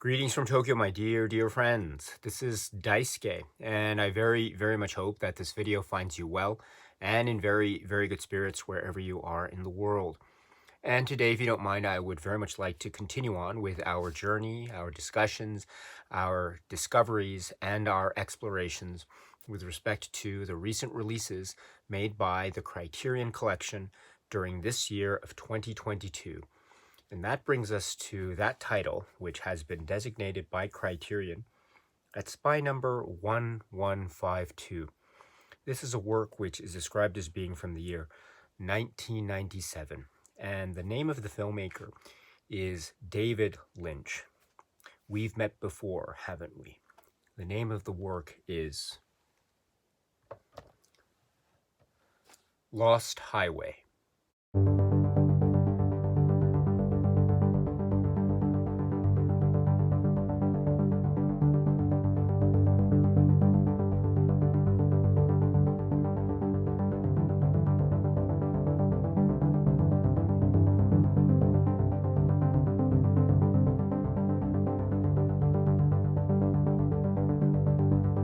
Greetings from Tokyo, my dear friends. This is Daisuke, and I very much hope that this video finds you well and in very good spirits wherever you are in the world. And today, if you don't mind, I would very much like to continue on with our journey, our discussions, our discoveries, and our explorations with respect to the recent releases made by the Criterion Collection during this year of 2022. And that brings us to that title, which has been designated by Criterion at spy number 1152. This is a work which is described as being from the year 1997, and the name of the filmmaker is David Lynch. We've met before, haven't we? The name of the work is Lost Highway.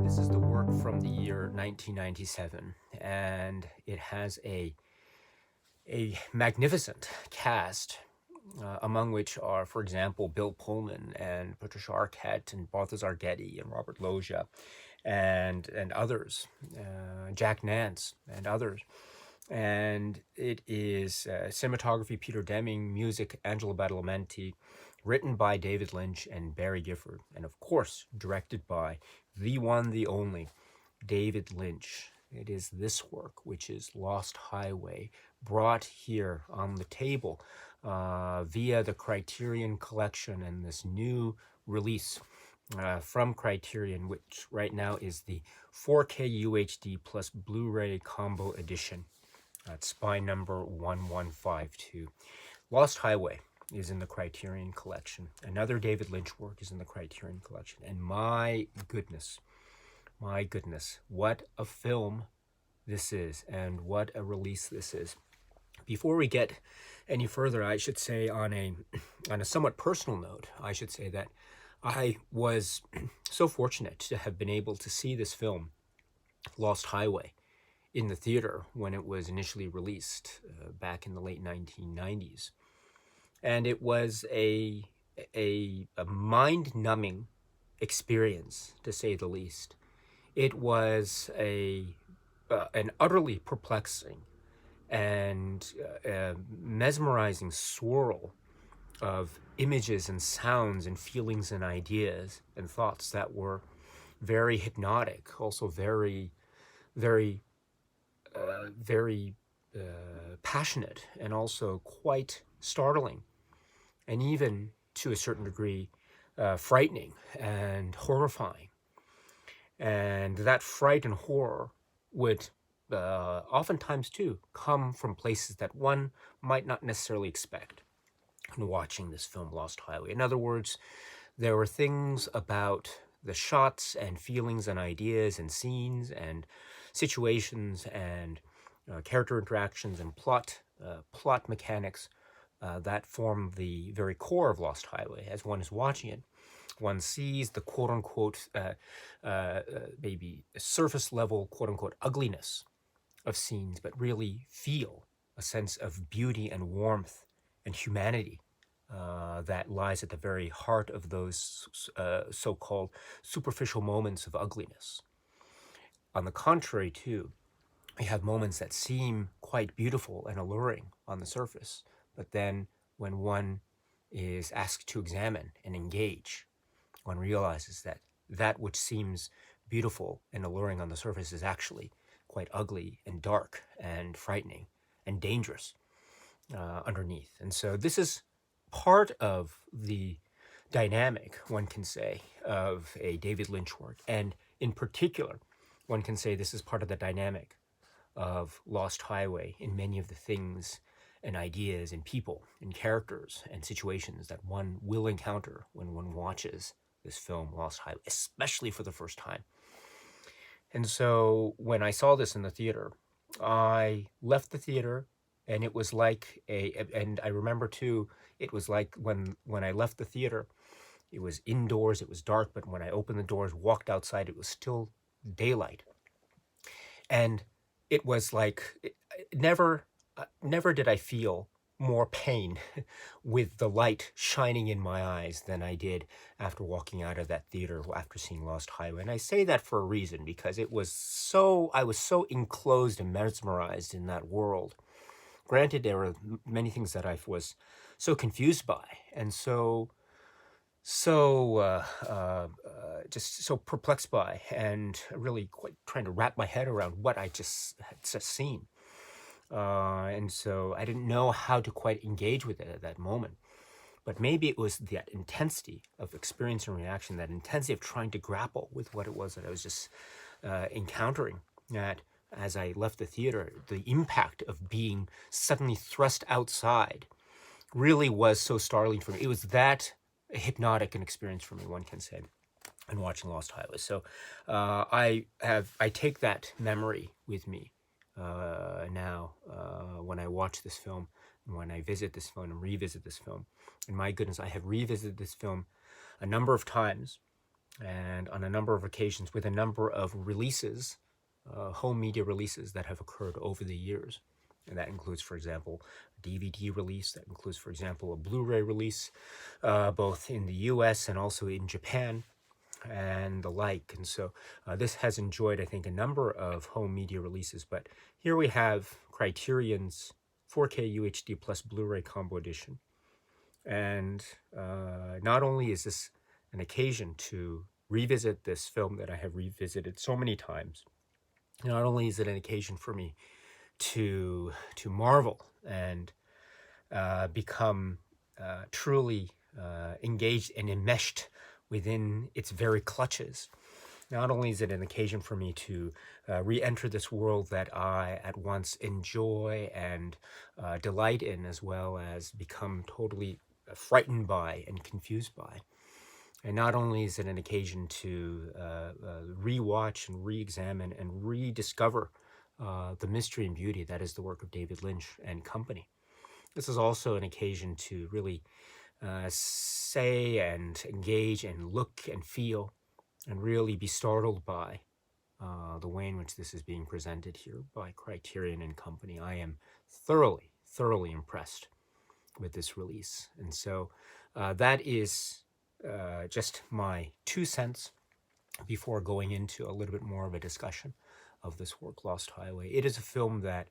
This is the work from the year 1997, and it has a magnificent cast, among which are, for example, Bill Pullman and Patricia Arquette and Balthazar Getty and Robert Loggia and others, Jack Nance and others. And it is cinematography Peter Deming, music Angelo Badalamenti, written by David Lynch and Barry Gifford, and of course directed by the one, the only, David Lynch. It is this work, which is Lost Highway, brought here on the table via the Criterion Collection and this new release from Criterion, which right now is the 4K UHD plus Blu-ray combo edition. That's spy number 1152. Lost Highway is in the Criterion Collection. Another David Lynch work is in the Criterion Collection. And my goodness, what a film this is, and what a release this is. Before we get any further, I should say on a somewhat personal note, I should say that I was so fortunate to have been able to see this film, Lost Highway, in the theater when it was initially released back in the late 1990s. And it was a mind-numbing experience, to say the least. It was an utterly perplexing and mesmerizing swirl of images and sounds and feelings and ideas and thoughts that were very hypnotic, also very passionate, and also quite startling, and even to a certain degree frightening and horrifying. And that fright and horror would oftentimes too come from places that one might not necessarily expect in watching this film, Lost Highway. In other words, there were things about the shots and feelings and ideas and scenes and situations and character interactions and plot mechanics that form the very core of Lost Highway. As one is watching it, one sees the quote-unquote maybe surface level quote-unquote ugliness of scenes, but really feel a sense of beauty and warmth and humanity that lies at the very heart of those so-called superficial moments of ugliness. On the contrary, too, we have moments that seem quite beautiful and alluring on the surface, but then when one is asked to examine and engage, one realizes that that which seems beautiful and alluring on the surface is actually quite ugly and dark and frightening and dangerous underneath. And so this is part of the dynamic, one can say, of a David Lynch work. And in particular, one can say this is part of the dynamic of Lost Highway in many of the things and ideas and people and characters and situations that one will encounter when one watches this film, Lost Highway, especially for the first time. And so when I saw this in the theater, I left the theater, and it was like and I remember too, it was like when I left the theater, It was indoors, it was dark, but when I opened the doors, walked outside, it was still daylight. And it was like, never did I feel more pain with the light shining in my eyes than I did after walking out of that theater after seeing Lost Highway. And I say that for a reason, because I was so enclosed and mesmerized in that world. Granted, there were many things that I was so confused by, and just so perplexed by, and really quite trying to wrap my head around what I just had just seen. And so I didn't know how to quite engage with it at that moment. But maybe it was that intensity of experience and reaction, that intensity of trying to grapple with what it was that I was just encountering, that as I left the theater, the impact of being suddenly thrust outside really was so startling for me. It was that hypnotic an experience for me, one can say, in watching Lost Highway. So I take that memory with me now when I watch this film, and when I visit this film and revisit this film. And my goodness, I have revisited this film a number of times, and on a number of occasions with a number of releases, home media releases that have occurred over the years. And that includes, for example, a DVD release. That includes, for example, a Blu-ray release, both in the US and also in Japan, and the like. And so this has enjoyed, I think, a number of home media releases. But here we have Criterion's 4K UHD plus Blu-ray combo edition. And not only is this an occasion to revisit this film that I have revisited so many times, not only is it an occasion for me to marvel and become truly engaged and enmeshed within its very clutches. Not only is it an occasion for me to re-enter this world that I at once enjoy and delight in, as well as become totally frightened by and confused by. And not only is it an occasion to re-watch and re-examine and rediscover the mystery and beauty that is the work of David Lynch and company. This is also an occasion to really say and engage and look and feel and really be startled by the way in which this is being presented here by Criterion and company. I am thoroughly impressed with this release. And so that is just my 2 cents before going into a little bit more of a discussion of this work, Lost Highway. It is a film that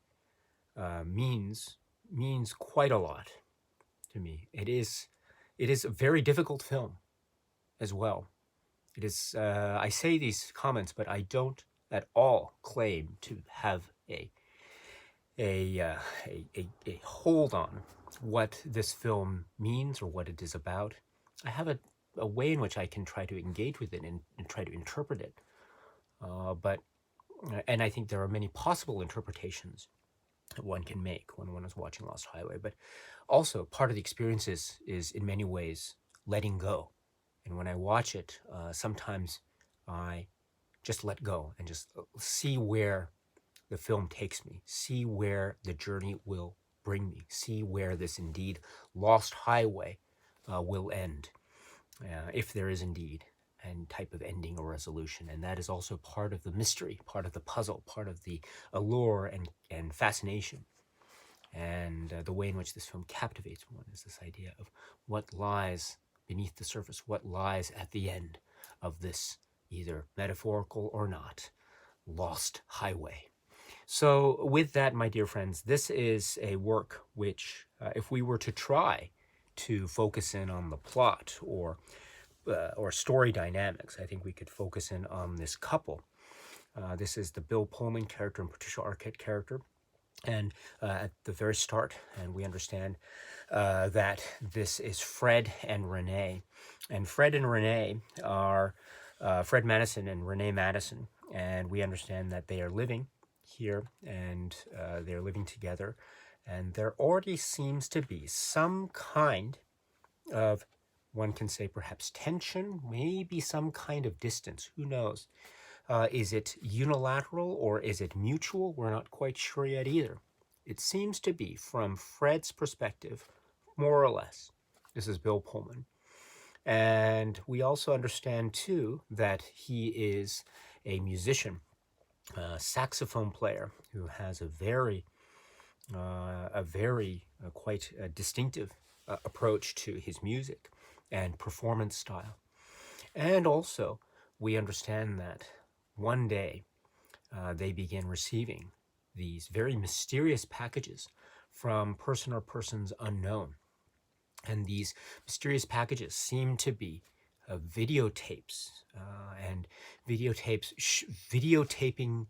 means quite a lot to me. It is a very difficult film as well. It is. I say these comments, but I don't at all claim to have a hold on what this film means or what it is about. I have a way in which I can try to engage with it and try to interpret it. And I think there are many possible interpretations that one can make when one is watching Lost Highway. But also, part of the experience is in many ways letting go. And when I watch it, sometimes I just let go and just see where the film takes me, see where the journey will bring me, see where this indeed Lost Highway will end, if there is indeed any type of ending or resolution. And that is also part of the mystery, part of the puzzle, part of the allure and fascination. And the way in which this film captivates one is this idea of what lies beneath the surface, what lies at the end of this, either metaphorical or not, lost highway. So with that, my dear friends, this is a work which, if we were to try to focus in on the plot or story dynamics, I think we could focus in on this couple. This is the Bill Pullman character and Patricia Arquette character. And at the very start, and we understand that this is Fred and Renee. And Fred and Renee are Fred Madison and Renee Madison. And we understand that they are living here and they're living together. And there already seems to be some kind of, one can say perhaps tension, maybe some kind of distance, who knows? Is it unilateral or is it mutual? We're not quite sure yet either. It seems to be, from Fred's perspective, more or less, this is Bill Pullman, And we also understand, too, that he is a musician, a saxophone player who has a very quite distinctive approach to his music and performance style. And also, we understand that one day they begin receiving these very mysterious packages from person or persons unknown. And these mysterious packages seem to be videotapes and videotaping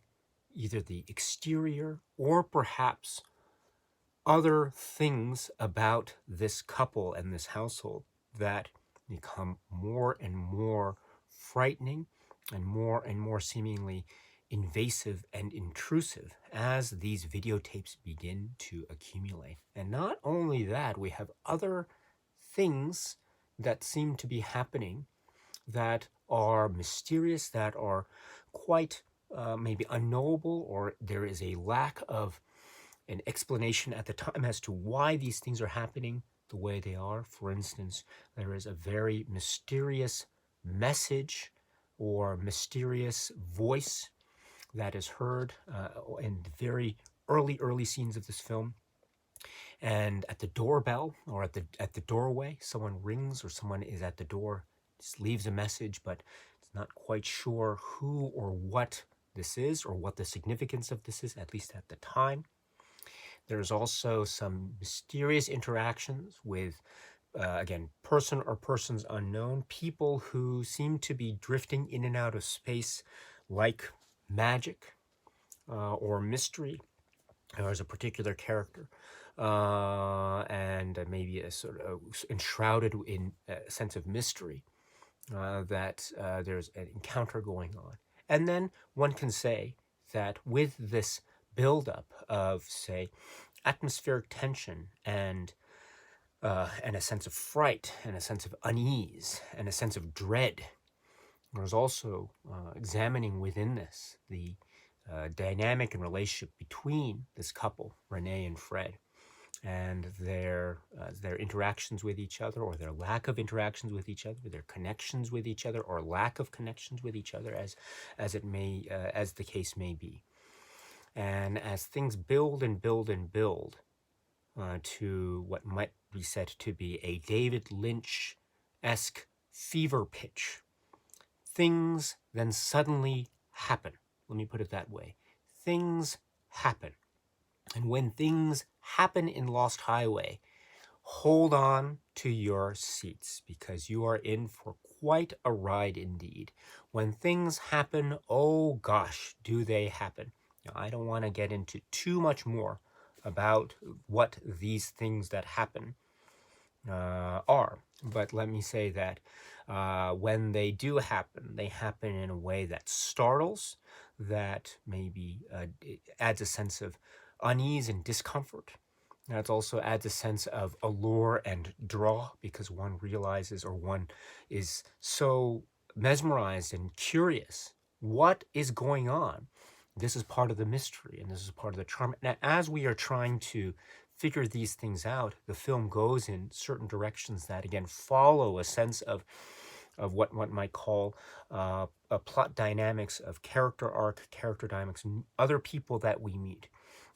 either the exterior or perhaps other things about this couple and this household that become more and more frightening and more seemingly invasive and intrusive as these videotapes begin to accumulate. And not only that, we have other things that seem to be happening that are mysterious, that are quite maybe unknowable, or there is a lack of an explanation at the time as to why these things are happening the way they are. For instance, there is a very mysterious message or mysterious voice that is heard in the very early scenes of this film. And at the doorbell or at the doorway, someone rings or someone is at the door, just leaves a message, but it's not quite sure who or what this is or what the significance of this is, at least at the time. There's also some mysterious interactions with, again, person or persons unknown, people who seem to be drifting in and out of space like magic or mystery. There's a particular character and maybe a sort of enshrouded in a sense of mystery that there's an encounter going on. And then one can say that with this buildup of, say, atmospheric tension and a sense of fright and a sense of unease and a sense of dread, there's also examining within this the dynamic and relationship between this couple, Renee and Fred, and their interactions with each other, or their lack of interactions with each other, their connections with each other, or lack of connections with each other, as the case may be. And as things build and build and build to what might be said to be a David Lynch-esque fever pitch, things then suddenly happen. Let me put it that way. Things happen. And when things happen in Lost Highway, hold on to your seats because you are in for quite a ride indeed. When things happen, oh gosh, do they happen. Now, I don't want to get into too much more about what these things that happen are, but let me say that when they do happen, they happen in a way that startles, that maybe adds a sense of unease and discomfort. That also adds a sense of allure and draw because one realizes, or one is so mesmerized and curious. What is going on? This is part of the mystery and this is part of the charm. Now, as we are trying to figure these things out, the film goes in certain directions that, again, follow a sense of what one might call a plot dynamics of character arc, character dynamics, other people that we meet.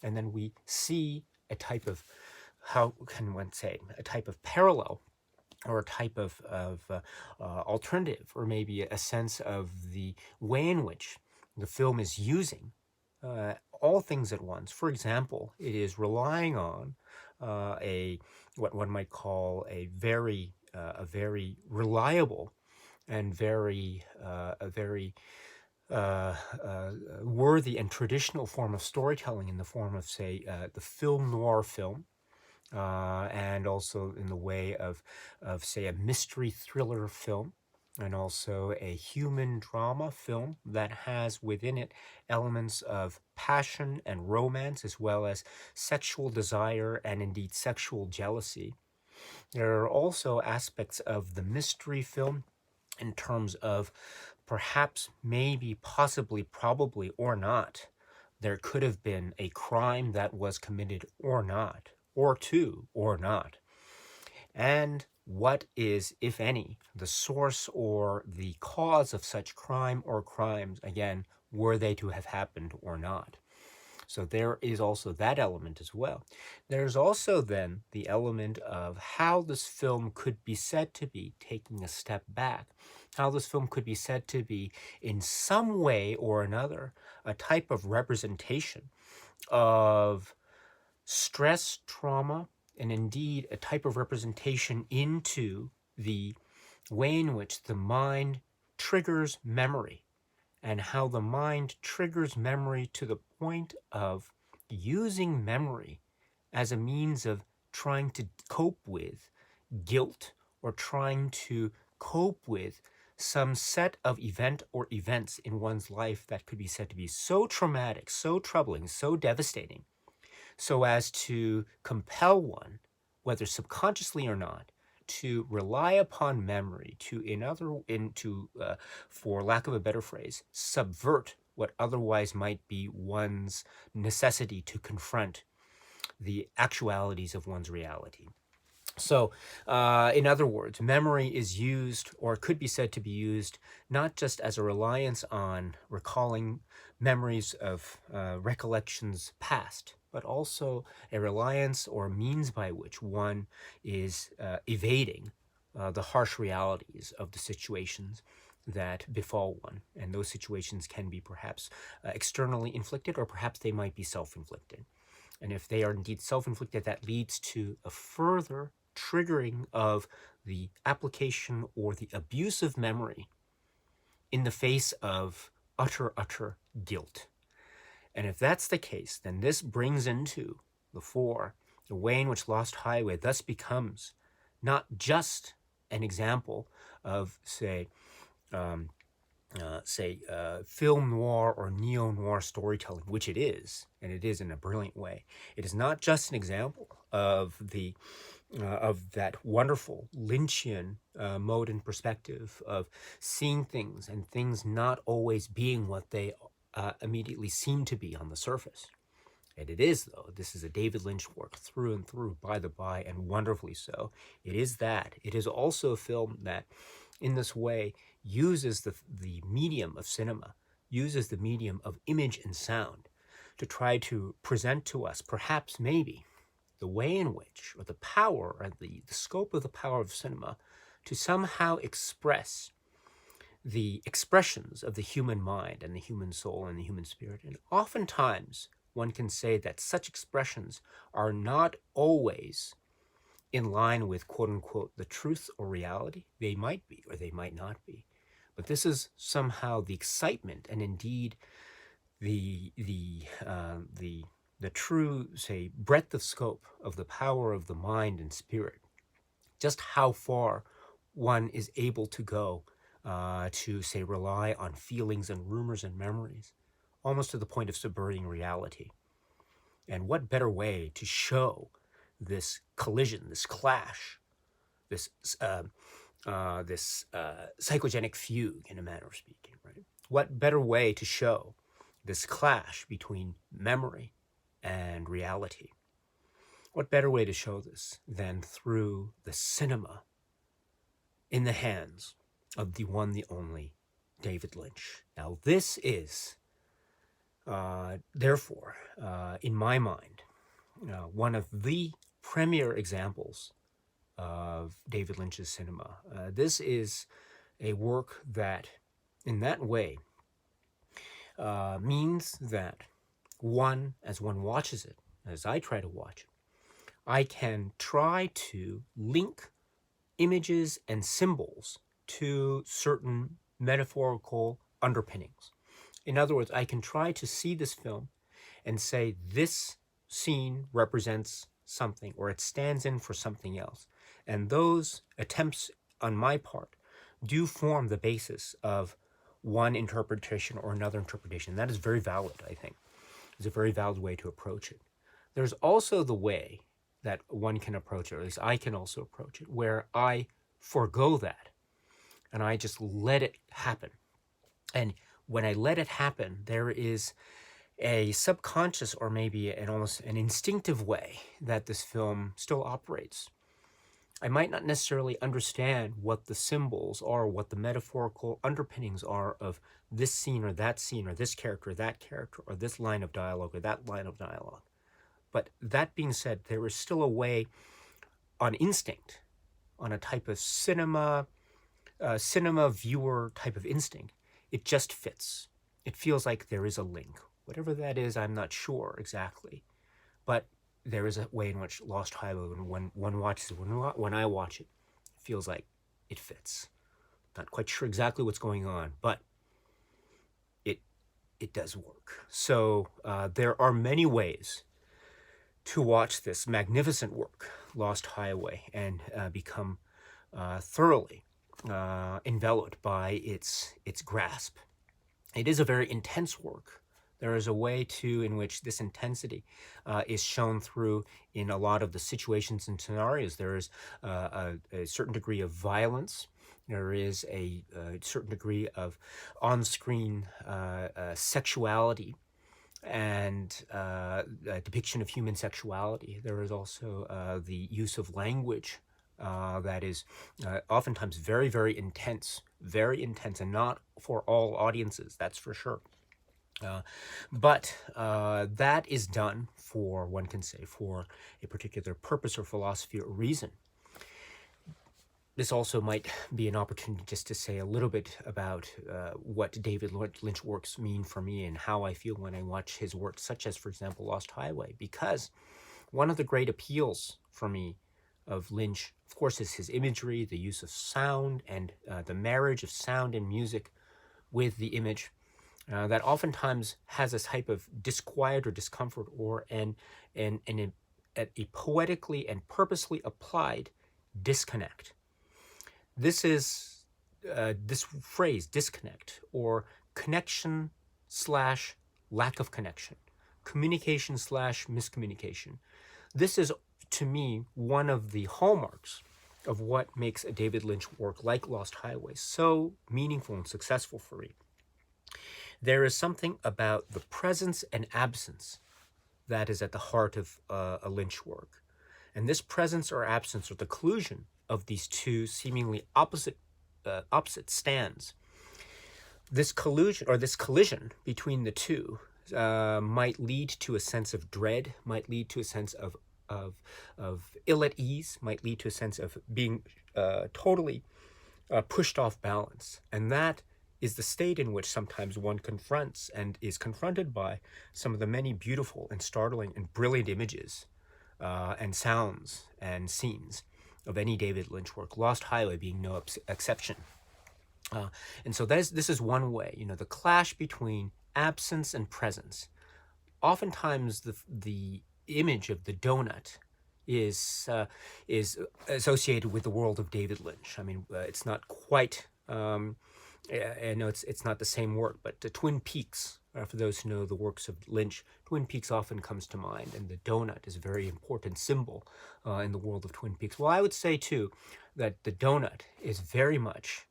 And then we see a type of, how can one say, a type of parallel or a type of alternative, or maybe a sense of the way in which the film is using all things at once. For example, it is relying on what one might call a very reliable and a very worthy and traditional form of storytelling in the form of, say, the film noir film, and also in the way of say, a mystery thriller film, and also a human drama film that has within it elements of passion and romance, as well as sexual desire and indeed sexual jealousy. There are also aspects of the mystery film in terms of perhaps, maybe, possibly, probably, or not, there could have been a crime that was committed or not, or two, or not. And what is, if any, the source or the cause of such crime or crimes, again, were they to have happened or not. So there is also that element as well. There's also then the element of how this film could be said to be taking a step back, how this film could be said to be in some way or another a type of representation of stress, trauma, and indeed a type of representation into the way in which the mind triggers memory, and how the mind triggers memory to the point of using memory as a means of trying to cope with guilt, or trying to cope with some set of event or events in one's life that could be said to be so traumatic, so troubling, so devastating, so as to compel one, whether subconsciously or not, to rely upon memory to for lack of a better phrase, subvert what otherwise might be one's necessity to confront the actualities of one's reality. So, in other words, memory is used, or could be said to be used, not just as a reliance on recalling memories of recollections past, but also a reliance or means by which one is evading the harsh realities of the situations that befall one. And those situations can be perhaps externally inflicted, or perhaps they might be self-inflicted. And if they are indeed self-inflicted, that leads to a further triggering of the application or the abuse of memory in the face of utter guilt. And if that's the case, then this brings into the fore the way in which Lost Highway thus becomes not just an example of, say, film noir or neo-noir storytelling, which it is, and it is in a brilliant way. It is not just an example of that wonderful Lynchian mode and perspective of seeing things and things not always being what they immediately seem to be on the surface. And it is, though, this is a David Lynch work through and through, by the by, and wonderfully so. It is that. It is also a film that, in this way, uses the medium of cinema, uses the medium of image and sound to try to present to us, perhaps, maybe, the way in which, or the power, or the scope of the power of cinema to somehow express the expressions of the human mind and the human soul and the human spirit. And oftentimes, one can say that such expressions are not always in line with, quote unquote, the truth or reality. They might be, or they might not be. But this is somehow the excitement and indeed the true, say, breadth of scope of the power of the mind and spirit. Just how far one is able to go to, say, rely on feelings and rumors and memories, almost to the point of subverting reality. And what better way to show this collision, this clash, this psychogenic fugue, in a manner of speaking, right? What better way to show this clash between memory and reality? What better way to show this than through the cinema in the hands of the one, the only David Lynch? Now, this is, therefore, in my mind, one of the premier examples of David Lynch's cinema. This is a work that, in that way, means that one, as one watches it, as I try to watch it, I can try to link images and symbols to certain metaphorical underpinnings. In other words, I can try to see this film and say this scene represents something, or it stands in for something else. And those attempts on my part do form the basis of one interpretation or another interpretation. That is very valid, I think. It's a very valid way to approach it. There's also the way that one can approach it, or at least I can also approach it, where I forego that and I just let it happen. And when I let it happen, there is a subconscious, or maybe almost an instinctive way that this film still operates. I might not necessarily understand what the symbols are, what the metaphorical underpinnings are of this scene or this character, that character, or this line of dialogue or that line of dialogue. But that being said, there is still a way on instinct, on a type of cinema viewer type of instinct. It just fits. It feels like there is a link. Whatever that is, I'm not sure exactly. But there is a way in which Lost Highway, when one watches it, when I watch it, feels like it fits. Not quite sure exactly what's going on, but it does work. So there are many ways to watch this magnificent work, Lost Highway, and become thoroughly enveloped by its grasp. It is a very intense work. There is a way, too, in which this intensity is shown through in a lot of the situations and scenarios. There is a certain degree of violence. There is a certain degree of on-screen sexuality and depiction of human sexuality. There is also the use of language that is oftentimes very, very intense, and not for all audiences, that's for sure. But that is done for, one can say, for a particular purpose or philosophy or reason. This also might be an opportunity just to say a little bit about what David Lynch works mean for me and how I feel when I watch his work, such as, for example, Lost Highway, because one of the great appeals for me of Lynch, of course, is his imagery, the use of sound, and the marriage of sound and music with the image. That oftentimes has a type of disquiet or discomfort or a poetically and purposely applied disconnect. This is this phrase, disconnect, or connection slash lack of connection, communication slash miscommunication. This is, to me, one of the hallmarks of what makes a David Lynch work like Lost Highway so meaningful and successful for me. There is something about the presence and absence that is at the heart of a Lynch work. And this presence or absence, or the collusion of these two seemingly opposite stands, this collision between the two might lead to a sense of dread, might lead to a sense of ill at ease, might lead to a sense of being totally pushed off balance. And that is the state in which sometimes one confronts and is confronted by some of the many beautiful and startling and brilliant images and sounds and scenes of any David Lynch work, Lost Highway being no exception. And so this is one way, the clash between absence and presence. Oftentimes the image of the donut is associated with the world of David Lynch. I mean, it's not quite, I know it's not the same work, but Twin Peaks, for those who know the works of Lynch, Twin Peaks often comes to mind, and the donut is a very important symbol in the world of Twin Peaks. Well, I would say, too, that the donut is very much,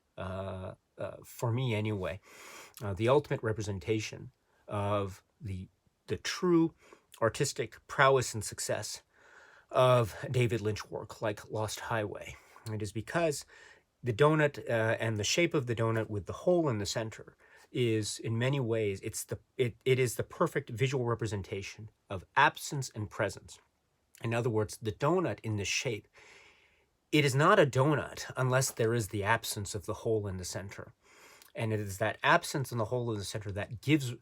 for me anyway, the ultimate representation of the true artistic prowess and success of David Lynch work like Lost Highway. It is because the donut and the shape of the donut with the hole in the center is, in many ways, it is the perfect visual representation of absence and presence. In other words, the donut in this shape, it is not a donut unless there is the absence of the hole in the center. And it is that absence in the hole in the center that gives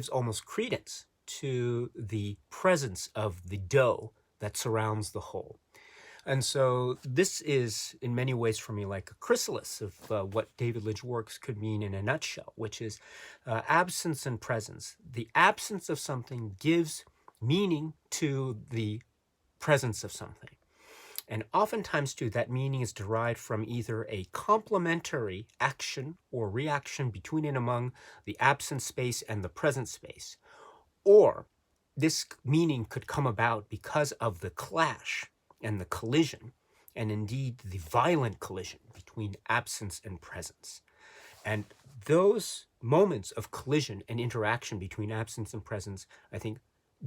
almost credence to the presence of the dough that surrounds the hole. And so this is, in many ways for me, like a chrysalis of what David Lynch works could mean in a nutshell, which is absence and presence. The absence of something gives meaning to the presence of something. And oftentimes, too, that meaning is derived from either a complementary action or reaction between and among the absent space and the present space, or this meaning could come about because of the clash and the collision, and indeed the violent collision between absence and presence. And those moments of collision and interaction between absence and presence, I think,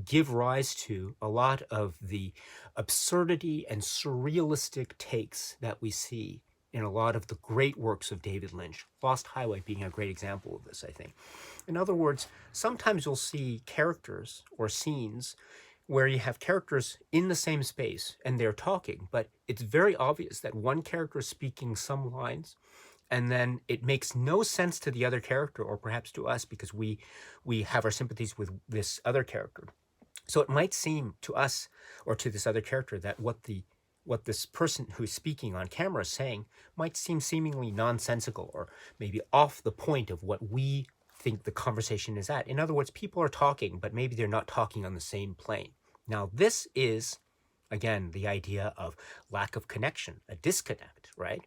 give rise to a lot of the absurdity and surrealistic takes that we see in a lot of the great works of David Lynch, Lost Highway being a great example of this, I think. In other words, sometimes you'll see characters or scenes where you have characters in the same space and they're talking, but it's very obvious that one character is speaking some lines and then it makes no sense to the other character, or perhaps to us, because we have our sympathies with this other character. So it might seem to us or to this other character that what this person who's speaking on camera is saying might seem seemingly nonsensical or maybe off the point of what we think the conversation is at. In other words, people are talking, but maybe they're not talking on the same plane. Now, this is, again, the idea of lack of connection, a disconnect, right?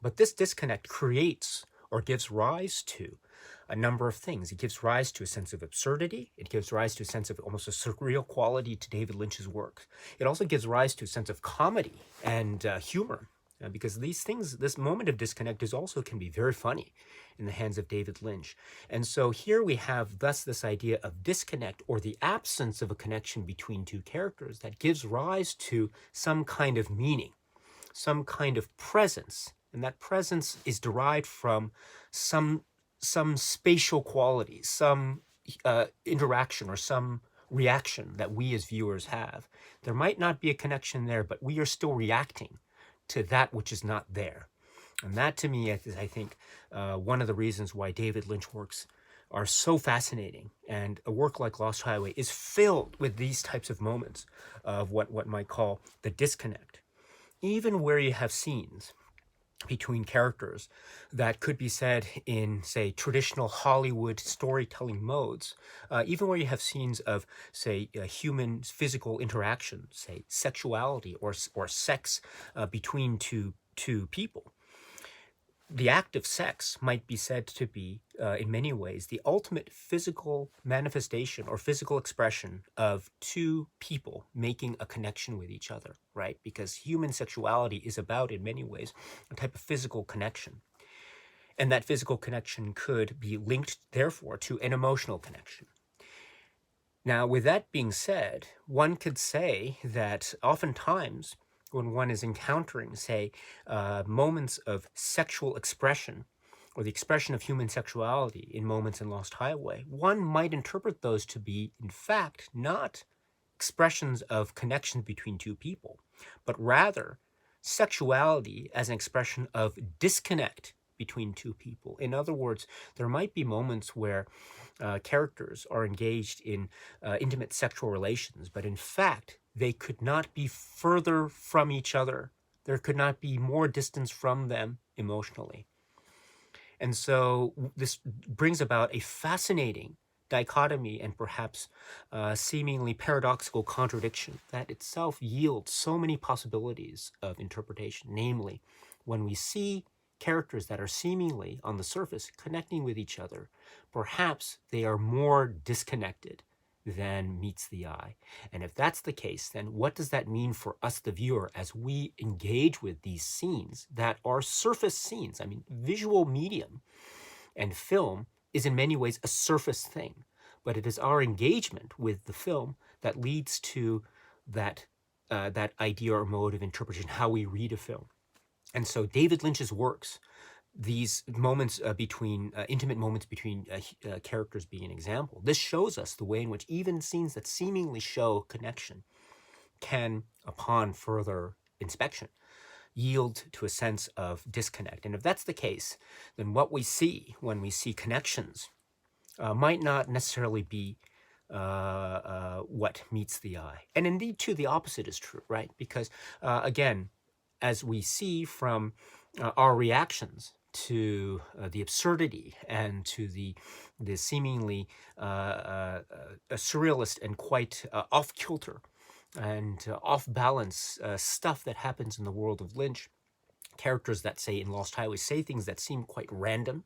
But this disconnect creates or gives rise to a number of things. It gives rise to a sense of absurdity. It gives rise to a sense of almost a surreal quality to David Lynch's work. It also gives rise to a sense of comedy and humor, because these things, this moment of disconnect can be very funny in the hands of David Lynch. And so here we have thus this idea of disconnect, or the absence of a connection between two characters, that gives rise to some kind of meaning, some kind of presence. And that presence is derived from some spatial quality, some interaction or some reaction that we as viewers have. There might not be a connection there, but we are still reacting to that which is not there. And that, to me, is, I think, one of the reasons why David Lynch works are so fascinating. And a work like Lost Highway is filled with these types of moments of what might call the disconnect. Even where you have scenes between characters that could be said in, say, traditional Hollywood storytelling modes, even where you have scenes of, say, human physical interaction, say, sexuality or sex between two people. The act of sex might be said to be, in many ways, the ultimate physical manifestation or physical expression of two people making a connection with each other, right? Because human sexuality is about, in many ways, a type of physical connection. And that physical connection could be linked, therefore, to an emotional connection. Now, with that being said, one could say that oftentimes, when one is encountering, say, moments of sexual expression or the expression of human sexuality in moments in Lost Highway, one might interpret those to be, in fact, not expressions of connection between two people, but rather sexuality as an expression of disconnect between two people. In other words, there might be moments where characters are engaged in intimate sexual relations, but in fact, they could not be further from each other. There could not be more distance from them emotionally. And so this brings about a fascinating dichotomy and perhaps seemingly paradoxical contradiction that itself yields so many possibilities of interpretation. Namely, when we see characters that are seemingly on the surface connecting with each other, perhaps they are more disconnected than meets the eye. And if that's the case, then what does that mean for us, the viewer, as we engage with these scenes that are surface scenes? I mean, visual medium and film is in many ways a surface thing, but it is our engagement with the film that leads to that idea or mode of interpretation, how we read a film. And so David Lynch's works, these moments intimate moments between characters being an example, this shows us the way in which even scenes that seemingly show connection can, upon further inspection, yield to a sense of disconnect. And if that's the case, then what we see when we see connections might not necessarily be what meets the eye. And indeed, too, the opposite is true, right? Because, again, as we see from our reactions to the absurdity and to the seemingly surrealist and quite off-kilter and off-balance stuff that happens in the world of Lynch, characters that, say, in Lost Highway, say things that seem quite random,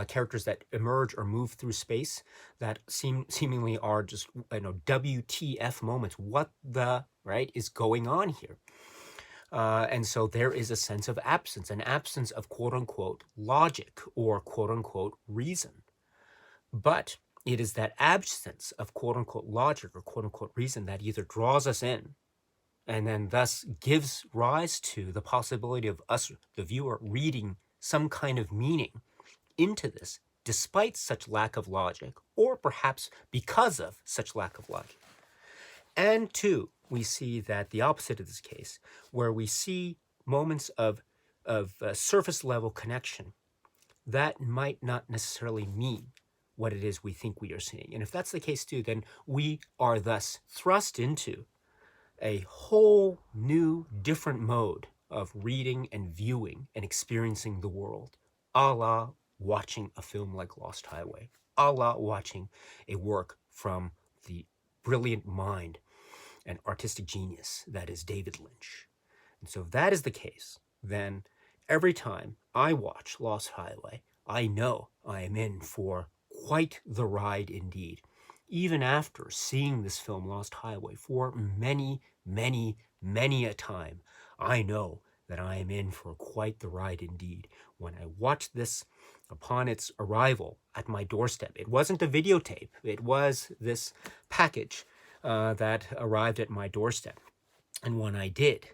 characters that emerge or move through space that seemingly are just, WTF moments. What the, right, is going on here? And so there is a sense of absence, an absence of quote-unquote logic or quote-unquote reason. But It is that absence of quote-unquote logic or quote-unquote reason that either draws us in and then thus gives rise to the possibility of us, the viewer, reading some kind of meaning into this, despite such lack of logic, or perhaps because of such lack of logic. And two, we see that the opposite of this case, where we see moments of surface level connection that might not necessarily mean what it is we think we are seeing. And if that's the case too, then we are thus thrust into a whole new, different mode of reading and viewing and experiencing the world, a la watching a film like Lost Highway, a la watching a work from the brilliant mind and artistic genius that is David Lynch. And so if that is the case, then every time I watch Lost Highway, I know I am in for quite the ride indeed. Even after seeing this film, Lost Highway, for many, many, many a time, I know that I am in for quite the ride indeed. When I watched this upon its arrival at my doorstep, it wasn't a videotape, it was this package that arrived at my doorstep. And when it did,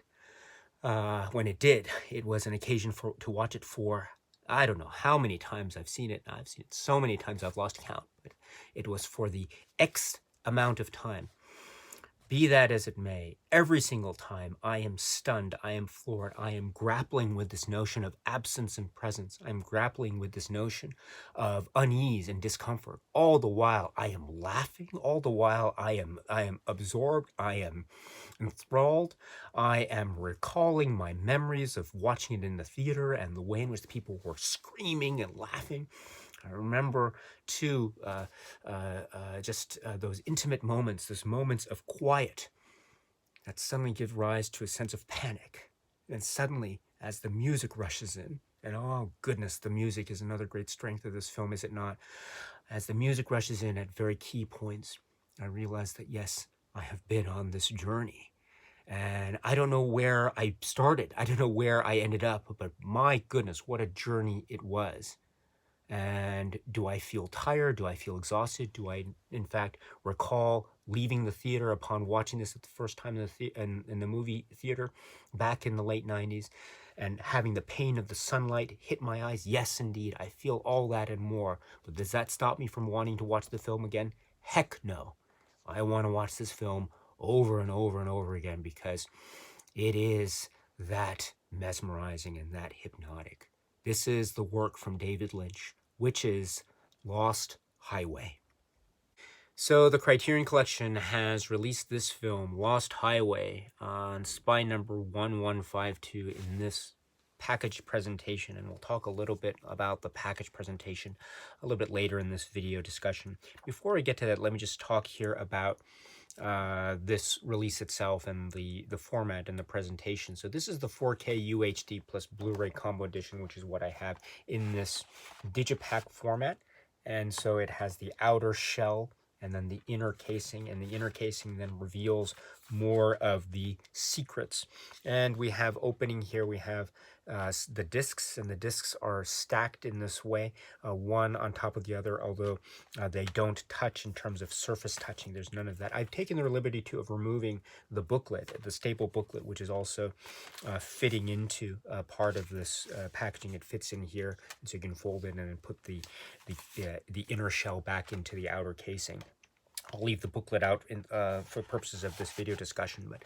it was an occasion to watch it for, I don't know how many times I've seen it. I've seen it so many times I've lost count, but it was for the X amount of time. Be that as it may, every single time I am stunned, I am floored, I am grappling with this notion of absence and presence. I'm grappling with this notion of unease and discomfort. All the while I am laughing, all the while I am absorbed, I am enthralled, I am recalling my memories of watching it in the theater and the way in which the people were screaming and laughing. I remember, too, those intimate moments, those moments of quiet that suddenly give rise to a sense of panic. And suddenly, as the music rushes in, and oh goodness, the music is another great strength of this film, is it not? As the music rushes in at very key points, I realize that yes, I have been on this journey. And I don't know where I started. I don't know where I ended up, but my goodness, what a journey it was. And do I feel tired? Do I feel exhausted? Do I, in fact, recall leaving the theater upon watching this at the first time in the movie theater back in the late 90s and having the pain of the sunlight hit my eyes? Yes, indeed. I feel all that and more. But does that stop me from wanting to watch the film again? Heck no. I want to watch this film over and over and over again because it is that mesmerizing and that hypnotic. This is the work from David Lynch, which is Lost Highway. So the Criterion Collection has released this film, Lost Highway, on spy number 1152 in this package presentation, and we'll talk a little bit about the package presentation a little bit later in this video discussion. Before I get to that, let me just talk here about this release itself and the format and the presentation. So this is the 4K UHD plus Blu-ray combo edition, which is what I have in this digipack format. And so it has the outer shell and then the inner casing, and the inner casing then reveals more of the secrets. And we have opening here, we have the discs, and the discs are stacked in this way, one on top of the other, although they don't touch in terms of surface touching. There's none of that. I've taken the liberty of removing the booklet, the staple booklet, which is also fitting into part of this packaging. It fits in here, and so you can fold it in and put the inner shell back into the outer casing. I'll leave the booklet out for purposes of this video discussion, but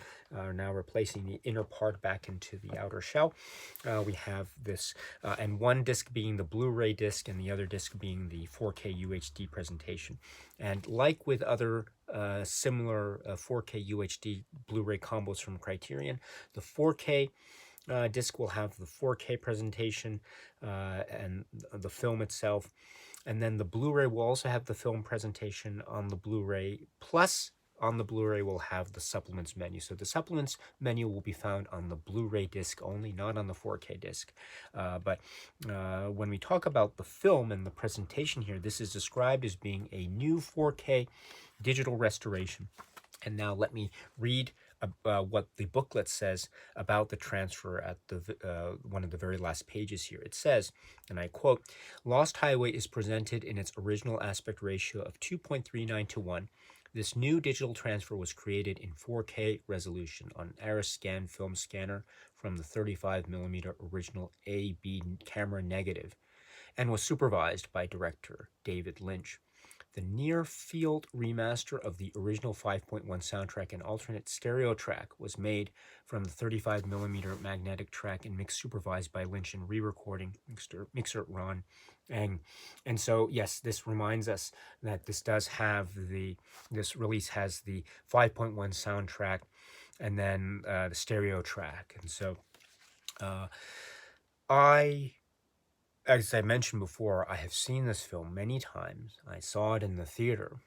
now replacing the inner part back into the outer shell. We have this, and one disc being the Blu-ray disc and the other disc being the 4K UHD presentation. And like with other similar 4K UHD Blu-ray combos from Criterion, the 4K disc will have the 4K presentation and the film itself. And then the Blu-ray will also have the film presentation on the Blu-ray, plus on the Blu-ray will have the supplements menu. So the supplements menu will be found on the Blu-ray disc only, not on the 4K disc. But when we talk about the film and the presentation here, this is described as being a new 4K digital restoration. And now let me read what the booklet says about the transfer at one of the very last pages here. It says, and I quote, "Lost Highway is presented in its original aspect ratio of 2.39:1. This new digital transfer was created in 4K resolution on Ariscan film scanner from the 35mm original A/B camera negative and was supervised by director David Lynch. The near-field remaster of the original 5.1 soundtrack and alternate stereo track was made from the 35mm magnetic track and mixed supervised by Lynch and re-recording mixer Ron Ang." And so, yes, this reminds us that this release has the 5.1 soundtrack and then the stereo track. And so as I mentioned before, I have seen this film many times. I saw it in the theater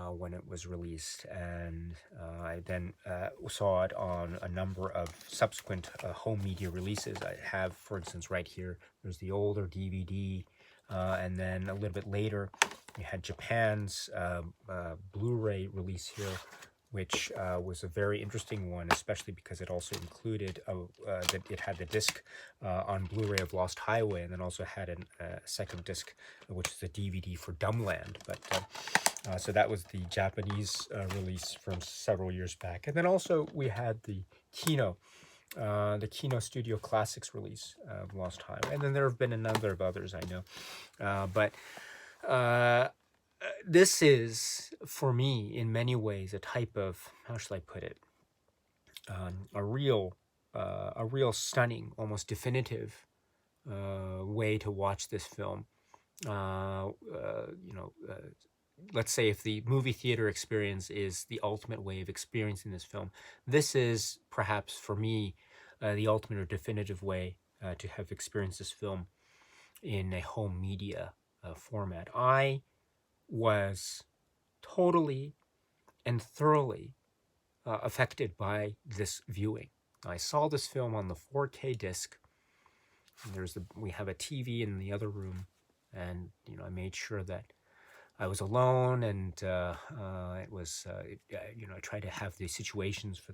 when it was released, and I then saw it on a number of subsequent home media releases. I have, for instance, right here, there's the older DVD, and then a little bit later, we had Japan's Blu-ray release here, which was a very interesting one, especially because it also included that it had the disc on Blu-ray of Lost Highway, and then also had a second disc, which is a DVD for Dumbland. But so that was the Japanese release from several years back, and then also we had the Kino Studio Classics release of Lost Highway, and then there have been a number of others I know, but. This is, for me, in many ways, a type of, how shall I put it, a real stunning, almost definitive way to watch this film. Let's say if the movie theater experience is the ultimate way of experiencing this film, this is perhaps, for me, the ultimate or definitive way to have experienced this film in a home media format. I was totally and thoroughly affected by this viewing. I saw this film on the 4K disc. We have a TV in the other room, and I made sure that I was alone, and it was I tried to have the situations for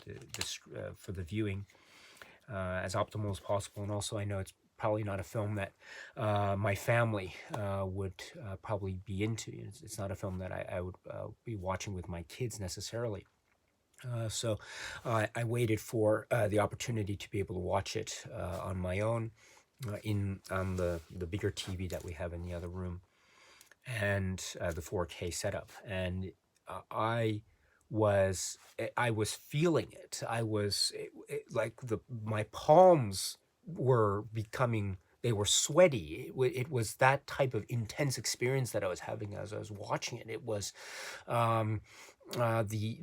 the viewing as optimal as possible, and also I know it's probably not a film that my family would probably be into. It's not a film that I would be watching with my kids necessarily. So I waited for the opportunity to be able to watch it on my own on the bigger TV that we have in the other room, and the 4K setup. And I was feeling it. Like my palms were they were sweaty. It was that type of intense experience that I was having as I was watching it. It was the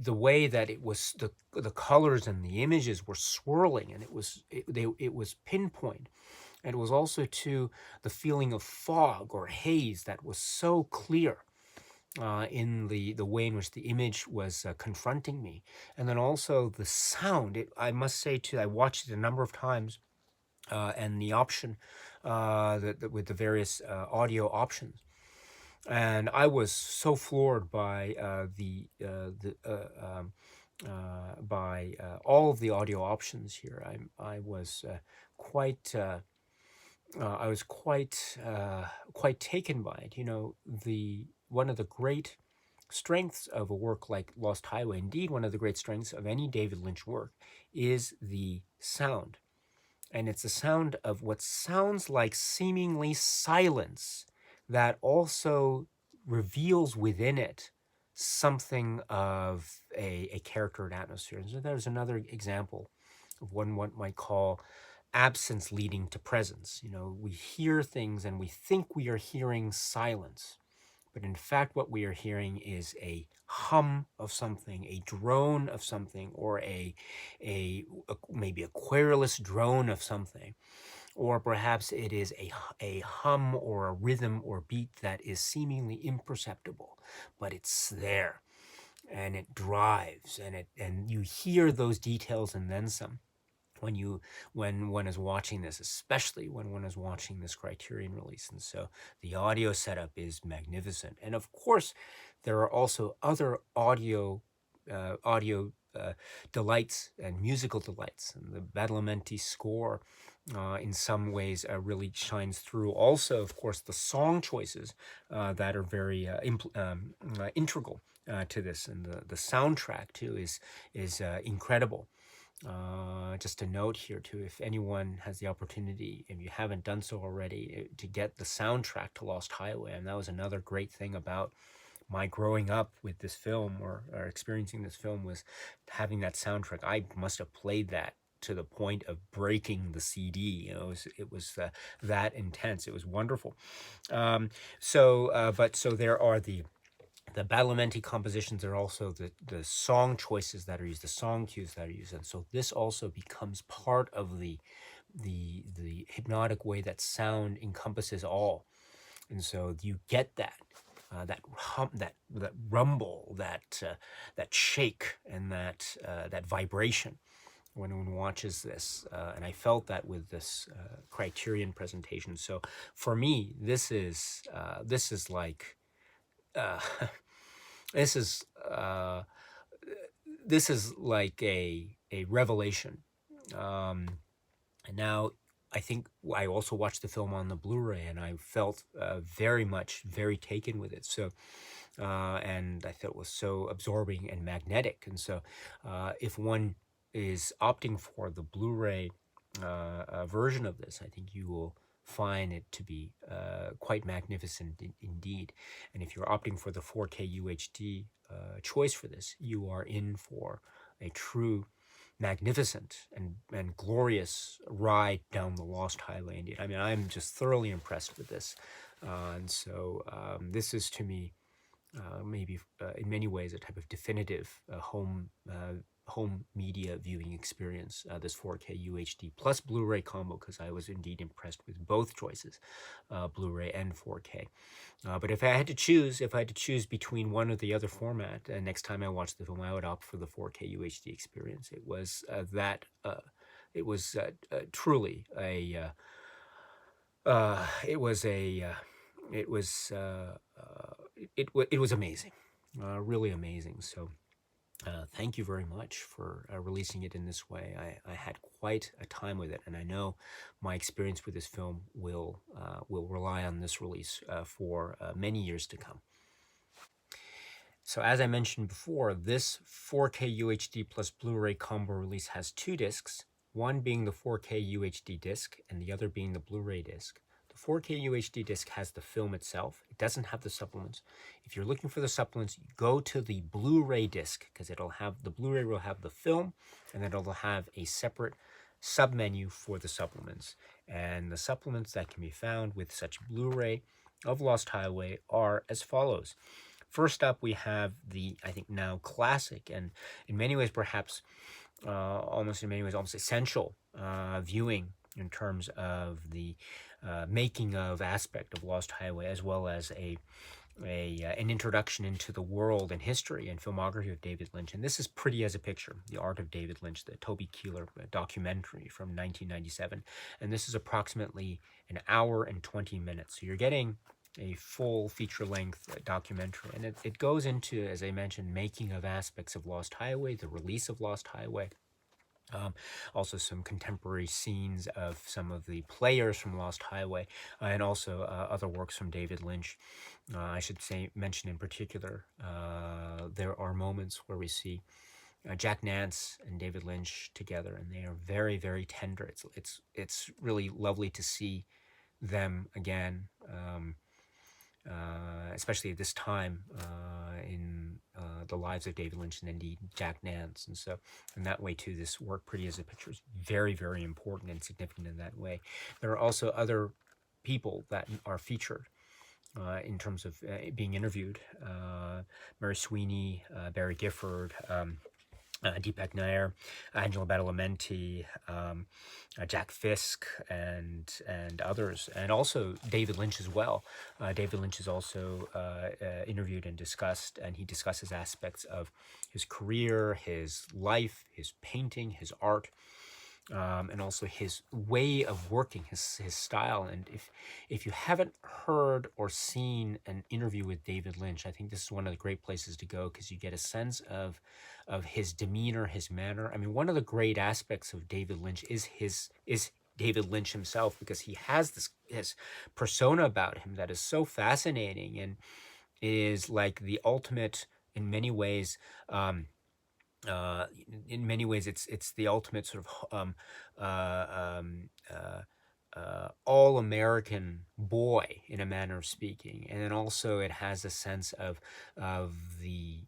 way that it was, the colors and the images were swirling, and it was pinpoint. And it was also to the feeling of fog or haze that was so clear in the way in which the image was confronting me. And then also the sound. I must say too, I watched it a number of times, and the option with the various audio options. And I was so floored by all of the audio options here. I was quite taken by it. One of the great strengths of a work like Lost Highway, indeed one of the great strengths of any David Lynch work, is the sound. And it's the sound of what sounds like seemingly silence that also reveals within it something of a character and atmosphere. And so there's another example of what one might call absence leading to presence. We hear things and we think we are hearing silence, but in fact what we are hearing is a hum of something, a drone of something, or maybe a querulous drone of something, or perhaps it is a hum or a rhythm or beat that is seemingly imperceptible, but it's there, and it drives, and you hear those details and then some when one is watching this, especially when one is watching this Criterion release. And so the audio setup is magnificent. And of course, there are also other audio delights and musical delights. And the Badalamenti score, in some ways, really shines through. Also, of course, the song choices that are very integral to this, and the soundtrack too is incredible. Just a note here too, if anyone has the opportunity, if you haven't done so already, to get the soundtrack to Lost Highway. And that was another great thing about my growing up with this film, or experiencing this film, was having that soundtrack. I must have played that to the point of breaking the CD. It was that intense. It was wonderful. So there are the Badalamenti compositions. Are also the song choices that are used, the song cues that are used, and so this also becomes part of the hypnotic way that sound encompasses all, and so you get that hum, that rumble, that shake, and that vibration when one watches this, and I felt that with this Criterion presentation. So for me, this is like. Uh, This is this is like a revelation. And now I think I also watched the film on the Blu-ray, and I felt very taken with it. So, and I thought it was so absorbing and magnetic. And so, if one is opting for the Blu-ray version of this, I think you will find it to be quite magnificent indeed. And if you're opting for the 4K UHD choice for this, you are in for a true magnificent and glorious ride down the Lost Highway indeed. I mean, I'm just thoroughly impressed with this. And so this is, to me, maybe in many ways a type of definitive home media viewing experience, this 4K UHD plus Blu-ray combo, because I was indeed impressed with both choices, Blu-ray and 4K. But if I had to choose between one or the other format, next time I watch the film, I would opt for the 4K UHD experience. It was truly a it was amazing, really amazing. So thank you very much for releasing it in this way. I had quite a time with it, and I know my experience with this film will rely on this release for many years to come. So as I mentioned before, this 4K UHD plus Blu-ray combo release has two discs, one being the 4K UHD disc and the other being the Blu-ray disc. The 4K UHD disc has the film itself. It doesn't have the supplements. If you're looking for the supplements, go to the Blu-ray disc, because the Blu-ray will have the film, and then it'll have a separate submenu for the supplements. And the supplements that can be found with such Blu-ray of Lost Highway are as follows. First up, we have the, I think now, classic, and in many ways perhaps almost essential viewing in terms of the making of aspect of Lost Highway, as well as an introduction into the world and history and filmography of David Lynch. And this is Pretty as a Picture, The Art of David Lynch, the Toby Keeler documentary from 1997. And this is approximately an hour and 20 minutes. So you're getting a full feature-length documentary. And it goes into, as I mentioned, making of aspects of Lost Highway, the release of Lost Highway. Also some contemporary scenes of some of the players from Lost Highway, and also other works from David Lynch. I should mention in particular, there are moments where we see Jack Nance and David Lynch together, and they are very tender. It's really lovely to see them again, especially at this time in the lives of David Lynch and indeed Jack Nance. And so in that way too, this work, Pretty as a Picture, is very important and significant in that way. There are also other people that are featured in terms of being interviewed. Mary Sweeney, Barry Gifford, Deepak Nair, Angela Badalamenti, Jack Fisk, and others, and also David Lynch as well. David Lynch is also interviewed and discussed, and he discusses aspects of his career, his life, his painting, his art, and also his way of working, his style. And if you haven't heard or seen an interview with David Lynch, I think this is one of the great places to go, because you get a sense of his demeanor, his manner. I mean, one of the great aspects of David Lynch is David Lynch himself, because he has this his persona about him that is so fascinating, and is like the ultimate in many ways. Uh, in many ways, it's the ultimate sort of all American boy, in a manner of speaking, and then also it has a sense of the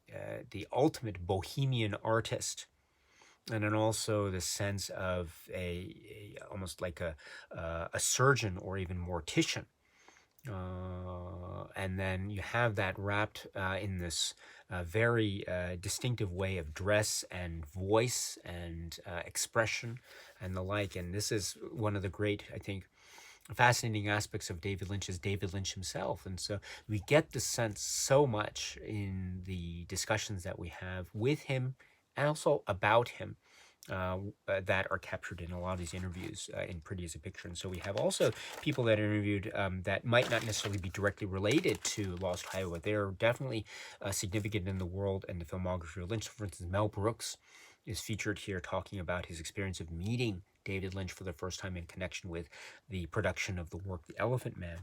ultimate bohemian artist, and then also the sense of a almost like a surgeon or even mortician, and then you have that wrapped in this very distinctive way of dress and voice and expression and the like. And this is one of the great, I think, fascinating aspects of David Lynch is David Lynch himself. And so we get the sense so much in the discussions that we have with him and also about him, that are captured in a lot of these interviews in Pretty as a Picture. And so we have also people that are interviewed that might not necessarily be directly related to Lost Highway, but they're definitely significant in the world and the filmography of Lynch. For instance, Mel Brooks is featured here talking about his experience of meeting David Lynch for the first time in connection with the production of the work The Elephant Man.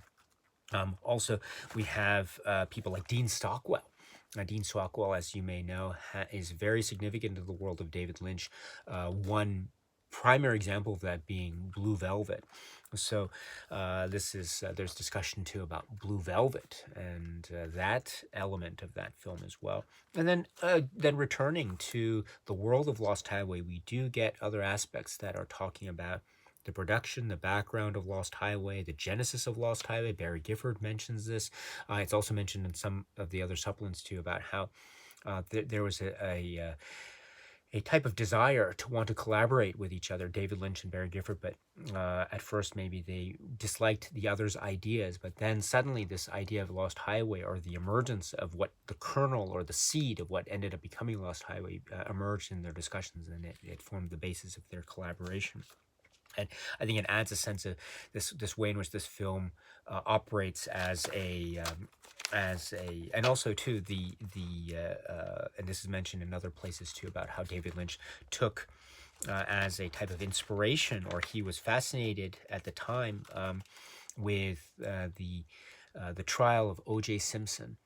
Also, we have people like Dean Stockwell. Dean Stockwell, as you may know, is very significant in the world of David Lynch. One primary example of that being Blue Velvet. So this is there's discussion too about Blue Velvet and that element of that film as well. And then returning to the world of Lost Highway, we do get other aspects that are talking about the production, the background of Lost Highway, the genesis of Lost Highway. Barry Gifford mentions this. It's also mentioned in some of the other supplements too, about how there was a type of desire to want to collaborate with each other, David Lynch and Barry Gifford, but at first maybe they disliked the other's ideas, but then suddenly this idea of Lost Highway, or the emergence of what the kernel or the seed of what ended up becoming Lost Highway, emerged in their discussions, and it formed the basis of their collaboration. And I think it adds a sense of this way in which this film operates as a, and also too and this is mentioned in other places too, about how David Lynch took as a type of inspiration, or he was fascinated at the time with the trial of O.J. Simpson.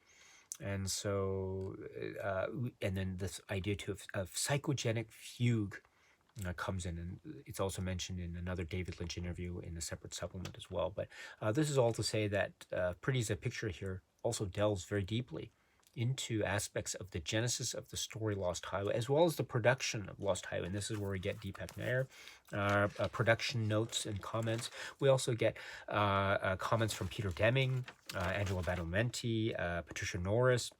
And so, and then this idea too of psychogenic fugue comes in, and it's also mentioned in another David Lynch interview in a separate supplement as well. But this is all to say that Pretty as a Picture here also delves very deeply into aspects of the genesis of the story Lost Highway, as well as the production of Lost Highway. And this is where we get Deepak Nair, production notes and comments. We also get comments from Peter Deming, Angela Badalamenti, Patricia Norris,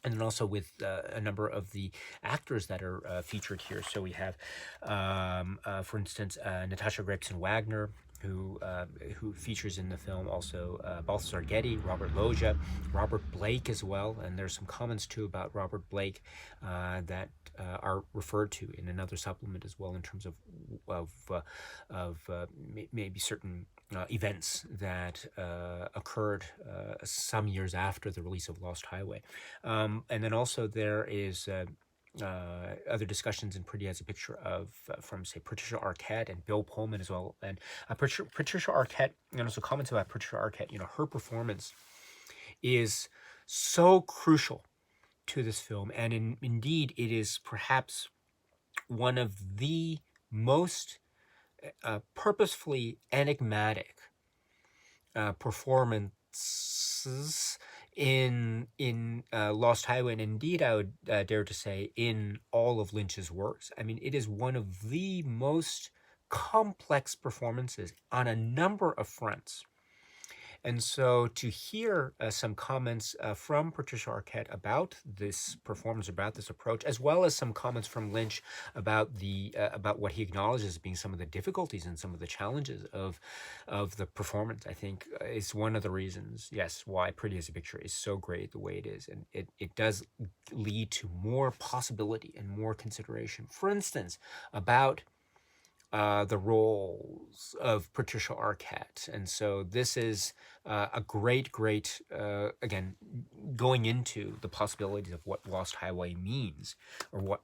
and then also with a number of the actors that are featured here. So we have, for instance, Natasha Gregson-Wagner, who features in the film, also Balthazar Getty, Robert Loggia, Robert Blake as well. And there's some comments too about Robert Blake that are referred to in another supplement as well, in terms of maybe certain events that occurred some years after the release of Lost Highway. And then also there is other discussions in Pretty as a Picture of from, say, Patricia Arquette and Bill Pullman as well. And Patricia Arquette, and also comments about Patricia Arquette, her performance is so crucial to this film. And indeed, it is perhaps one of the most purposefully enigmatic performances in Lost Highway, and indeed I would dare to say in all of Lynch's works. I mean, it is one of the most complex performances on a number of fronts. And so to hear some comments from Patricia Arquette about this performance, about this approach, as well as some comments from Lynch about about what he acknowledges as being some of the difficulties and some of the challenges of the performance, I think is one of the reasons, yes, why Pretty as a Picture is so great the way it is. And it does lead to more possibility and more consideration. For instance, about the roles of Patricia Arquette. And so this is a great, again, going into the possibilities of what Lost Highway means, or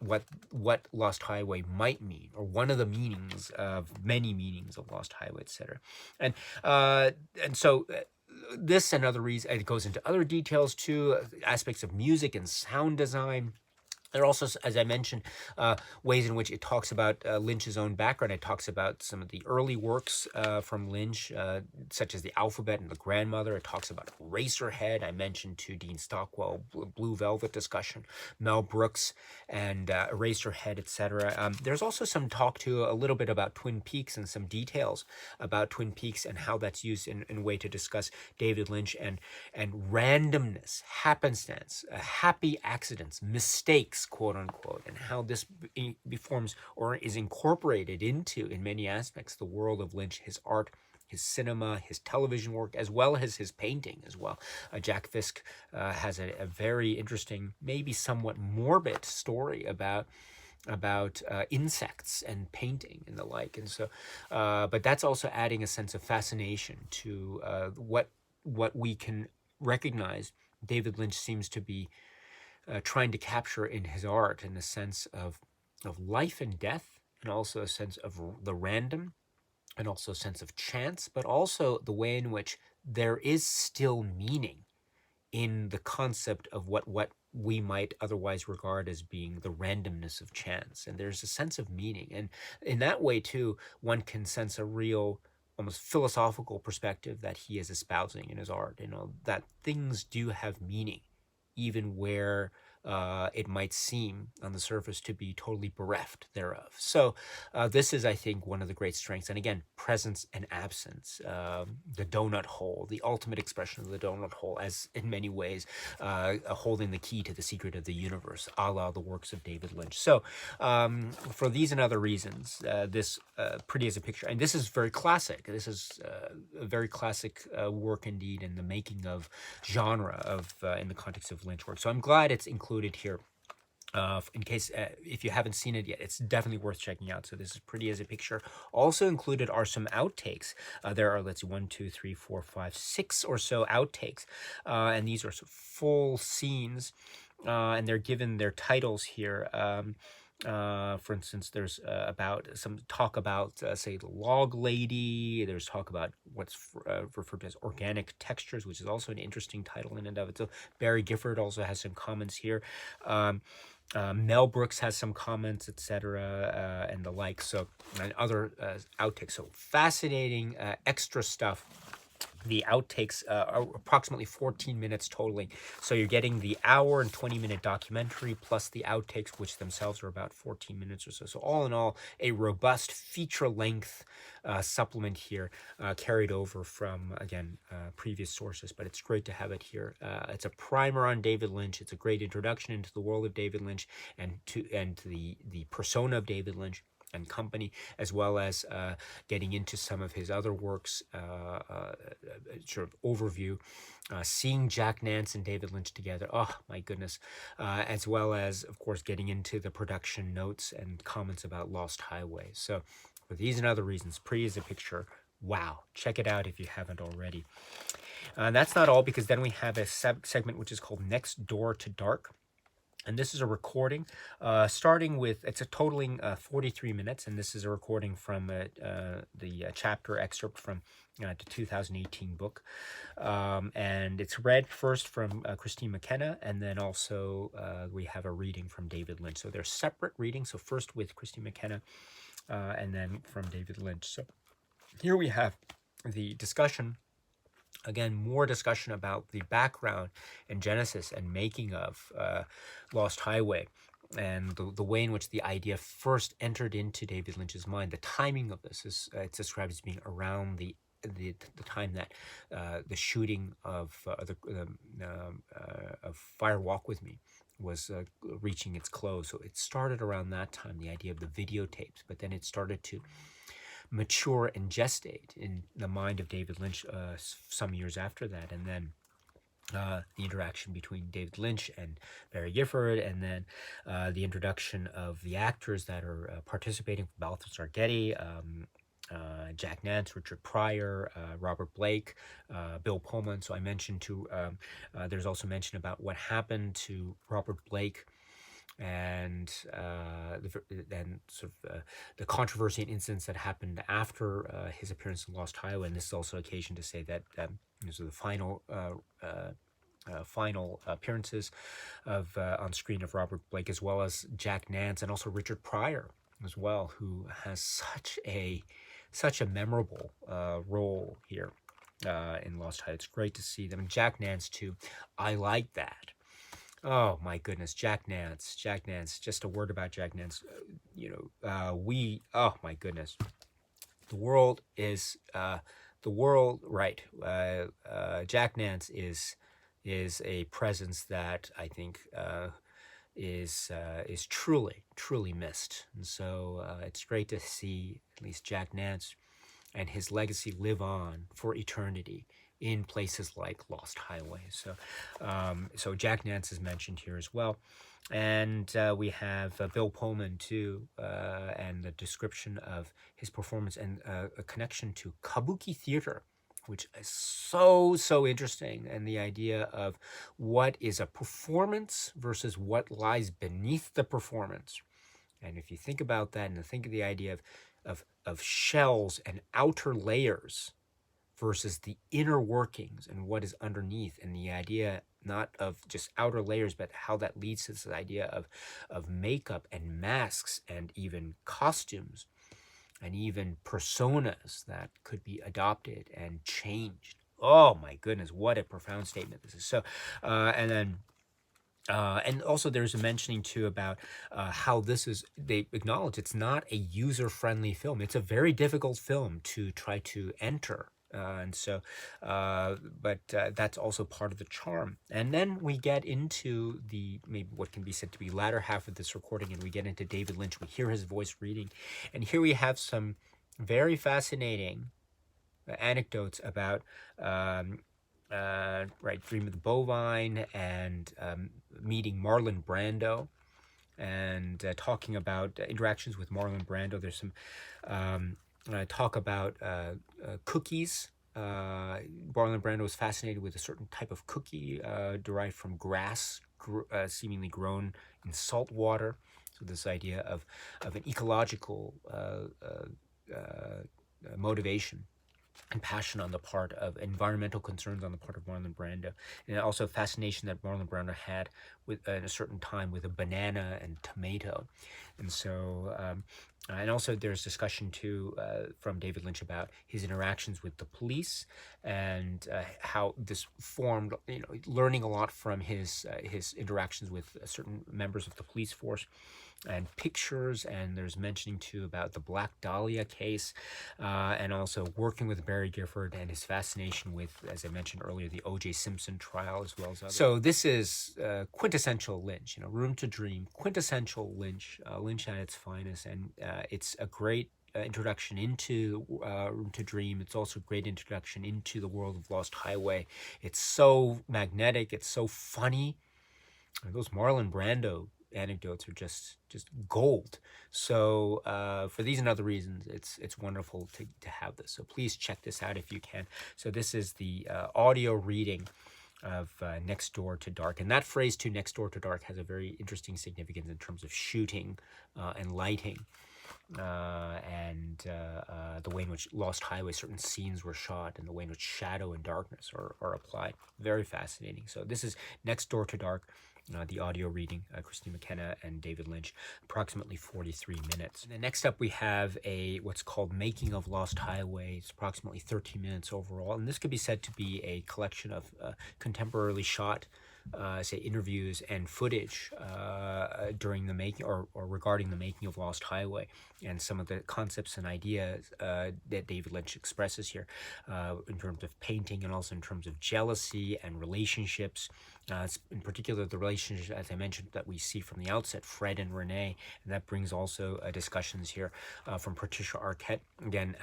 what Lost Highway might mean, or one of the meanings of many meanings of Lost Highway, etc. And uh, so this and other reasons, it goes into other details too, aspects of music and sound design. There are also, as I mentioned, ways in which it talks about Lynch's own background. It talks about some of the early works from Lynch, such as The Alphabet and The Grandmother. It talks about Eraserhead. I mentioned to Dean Stockwell, Blue Velvet discussion, Mel Brooks, and Eraserhead, etc. There's also some talk too, a little bit about Twin Peaks and some details about Twin Peaks and how that's used in a way to discuss David Lynch and randomness, happenstance, happy accidents, mistakes, quote unquote, and how this forms or is incorporated into, in many aspects, the world of Lynch, his art, his cinema, his television work, as well as his painting as well. Jack Fisk has a very interesting, maybe somewhat morbid story about insects and painting and the like. And so, but that's also adding a sense of fascination to what we can recognize David Lynch seems to be trying to capture in his art, in the sense of life and death, and also a sense of the random, and also a sense of chance, but also the way in which there is still meaning in the concept of what we might otherwise regard as being the randomness of chance. And there's a sense of meaning. And in that way, too, one can sense a real, almost philosophical perspective that he is espousing in his art, that things do have meaning, even where it might seem on the surface to be totally bereft thereof. So this is, I think, one of the great strengths. And again, presence and absence, the donut hole, the ultimate expression of the donut hole, as in many ways holding the key to the secret of the universe, a la the works of David Lynch. So for these and other reasons, this Pretty as a Picture, and this is very classic. This is a very classic work indeed in the making of genre of in the context of Lynch work. So I'm glad it's included here. In case if you haven't seen it yet, it's definitely worth checking out. So this is Pretty as a Picture. Also included are some outtakes. There are, let's see, 1, 2, 3, 4, 5, 6 or so outtakes, and these are full scenes, and they're given their titles here. For instance, there's about some talk about, say, the log lady. There's talk about what's referred to as organic textures, which is also an interesting title in and of itself. Barry Gifford also has some comments here. Mel Brooks has some comments, etc., and the like. So, and other outtakes. So fascinating extra stuff. The outtakes are approximately 14 minutes totaling. So you're getting the hour and 20-minute documentary plus the outtakes, which themselves are about 14 minutes or so. So all in all, a robust feature-length supplement here, carried over from, again, previous sources. But it's great to have it here. It's a primer on David Lynch. It's a great introduction into the world of David Lynch and to the persona of David Lynch and company, as well as getting into some of his other works, sort of overview, seeing Jack Nance and David Lynch together, oh my goodness, as well as, of course, getting into the production notes and comments about Lost Highway. So for these and other reasons, Pretty as a Picture, wow, check it out if you haven't already. And that's not all, because then we have a segment which is called Next Door to Dark. And this is a recording, starting with, it's a totaling 43 minutes, and this is a recording from the chapter excerpt from the 2018 book. And it's read first from Christine McKenna, and then also we have a reading from David Lynch. So they're separate readings, so first with Christine McKenna, and then from David Lynch. So here we have the discussion. Again, more discussion about the background and genesis and making of Lost Highway, and the way in which the idea first entered into David Lynch's mind. The timing of this is it's described as being around the time that the shooting of Fire Walk With Me was reaching its close. So it started around that time, the idea of the videotapes, but then it started to mature and gestate in the mind of David Lynch some years after that. And then the interaction between David Lynch and Barry Gifford, and then the introduction of the actors that are participating: Balthazar Getty, Jack Nance, Richard Pryor, Robert Blake, Bill Pullman. So I mentioned too. There's also mention about what happened to Robert Blake, and the controversy and incidents that happened after his appearance in Lost Highway. And this is also occasion to say that these are the final appearances of on screen of Robert Blake, as well as Jack Nance and also Richard Pryor as well, who has such a memorable role here in Lost Highway. It's great to see them. And Jack Nance too. I like that. Oh my goodness, Jack Nance. Just a word about Jack Nance. Oh my goodness, the world is right. Jack Nance is a presence that I think is truly missed, and so it's great to see at least Jack Nance and his legacy live on for eternity in places like Lost Highway. So Jack Nance is mentioned here as well. And we have Bill Pullman too, and the description of his performance and a connection to kabuki theater, which is so interesting, and the idea of what is a performance versus what lies beneath the performance. And if you think about that, and think of the idea of shells and outer layers versus the inner workings and what is underneath, and the idea not of just outer layers, but how that leads to this idea of makeup and masks and even costumes and even personas that could be adopted and changed. Oh my goodness, what a profound statement this is. So, and also there's a mentioning too about how this is, they acknowledge it's not a user-friendly film. It's a very difficult film to try to enter. But that's also part of the charm. And then we get into the, maybe what can be said to be latter half of this recording, and we get into David Lynch. We hear his voice reading, and here we have some very fascinating anecdotes about Dream of the Bovine, and meeting Marlon Brando, and talking about interactions with Marlon Brando. There's some talk about cookies. Marlon Brando was fascinated with a certain type of cookie derived from grass, seemingly grown in salt water. So this idea of an ecological motivation and passion on the part of environmental concerns on the part of Marlon Brando, and also fascination that Marlon Brando had with at a certain time with a banana and tomato. And so and also there's discussion too from David Lynch about his interactions with the police, and how this formed, learning a lot from his interactions with certain members of the police force, and pictures. And there's mentioning too about the Black Dahlia case, and also working with Barry Gifford and his fascination with, as I mentioned earlier, the O.J. Simpson trial, as well as others. So this is quintessential Lynch, Room to Dream, quintessential Lynch, Lynch at its finest. And it's a great introduction into Room to Dream. It's also a great introduction into the world of Lost Highway. It's so magnetic. It's so funny. Those Marlon Brando anecdotes are just gold. So for these and other reasons, it's wonderful to have this. So please check this out if you can. So this is the audio reading of Next Door to Dark. And that phrase too, Next Door to Dark, has a very interesting significance in terms of shooting and lighting. And the way in which Lost Highway, certain scenes were shot, and the way in which shadow and darkness are applied. Very fascinating. So this is Next Door to Dark, the audio reading, Christine McKenna and David Lynch, approximately 43 minutes. And then next up we have what's called Making of Lost Highway. It's approximately 13 minutes overall, and this could be said to be a collection of contemporarily shot say interviews and footage during the making, or regarding the making of Lost Highway, and some of the concepts and ideas that David Lynch expresses here in terms of painting, and also in terms of jealousy and relationships. In particular, the relationship, as I mentioned, that we see from the outset, Fred and Renee, and that brings also discussions here from Patricia Arquette. Again,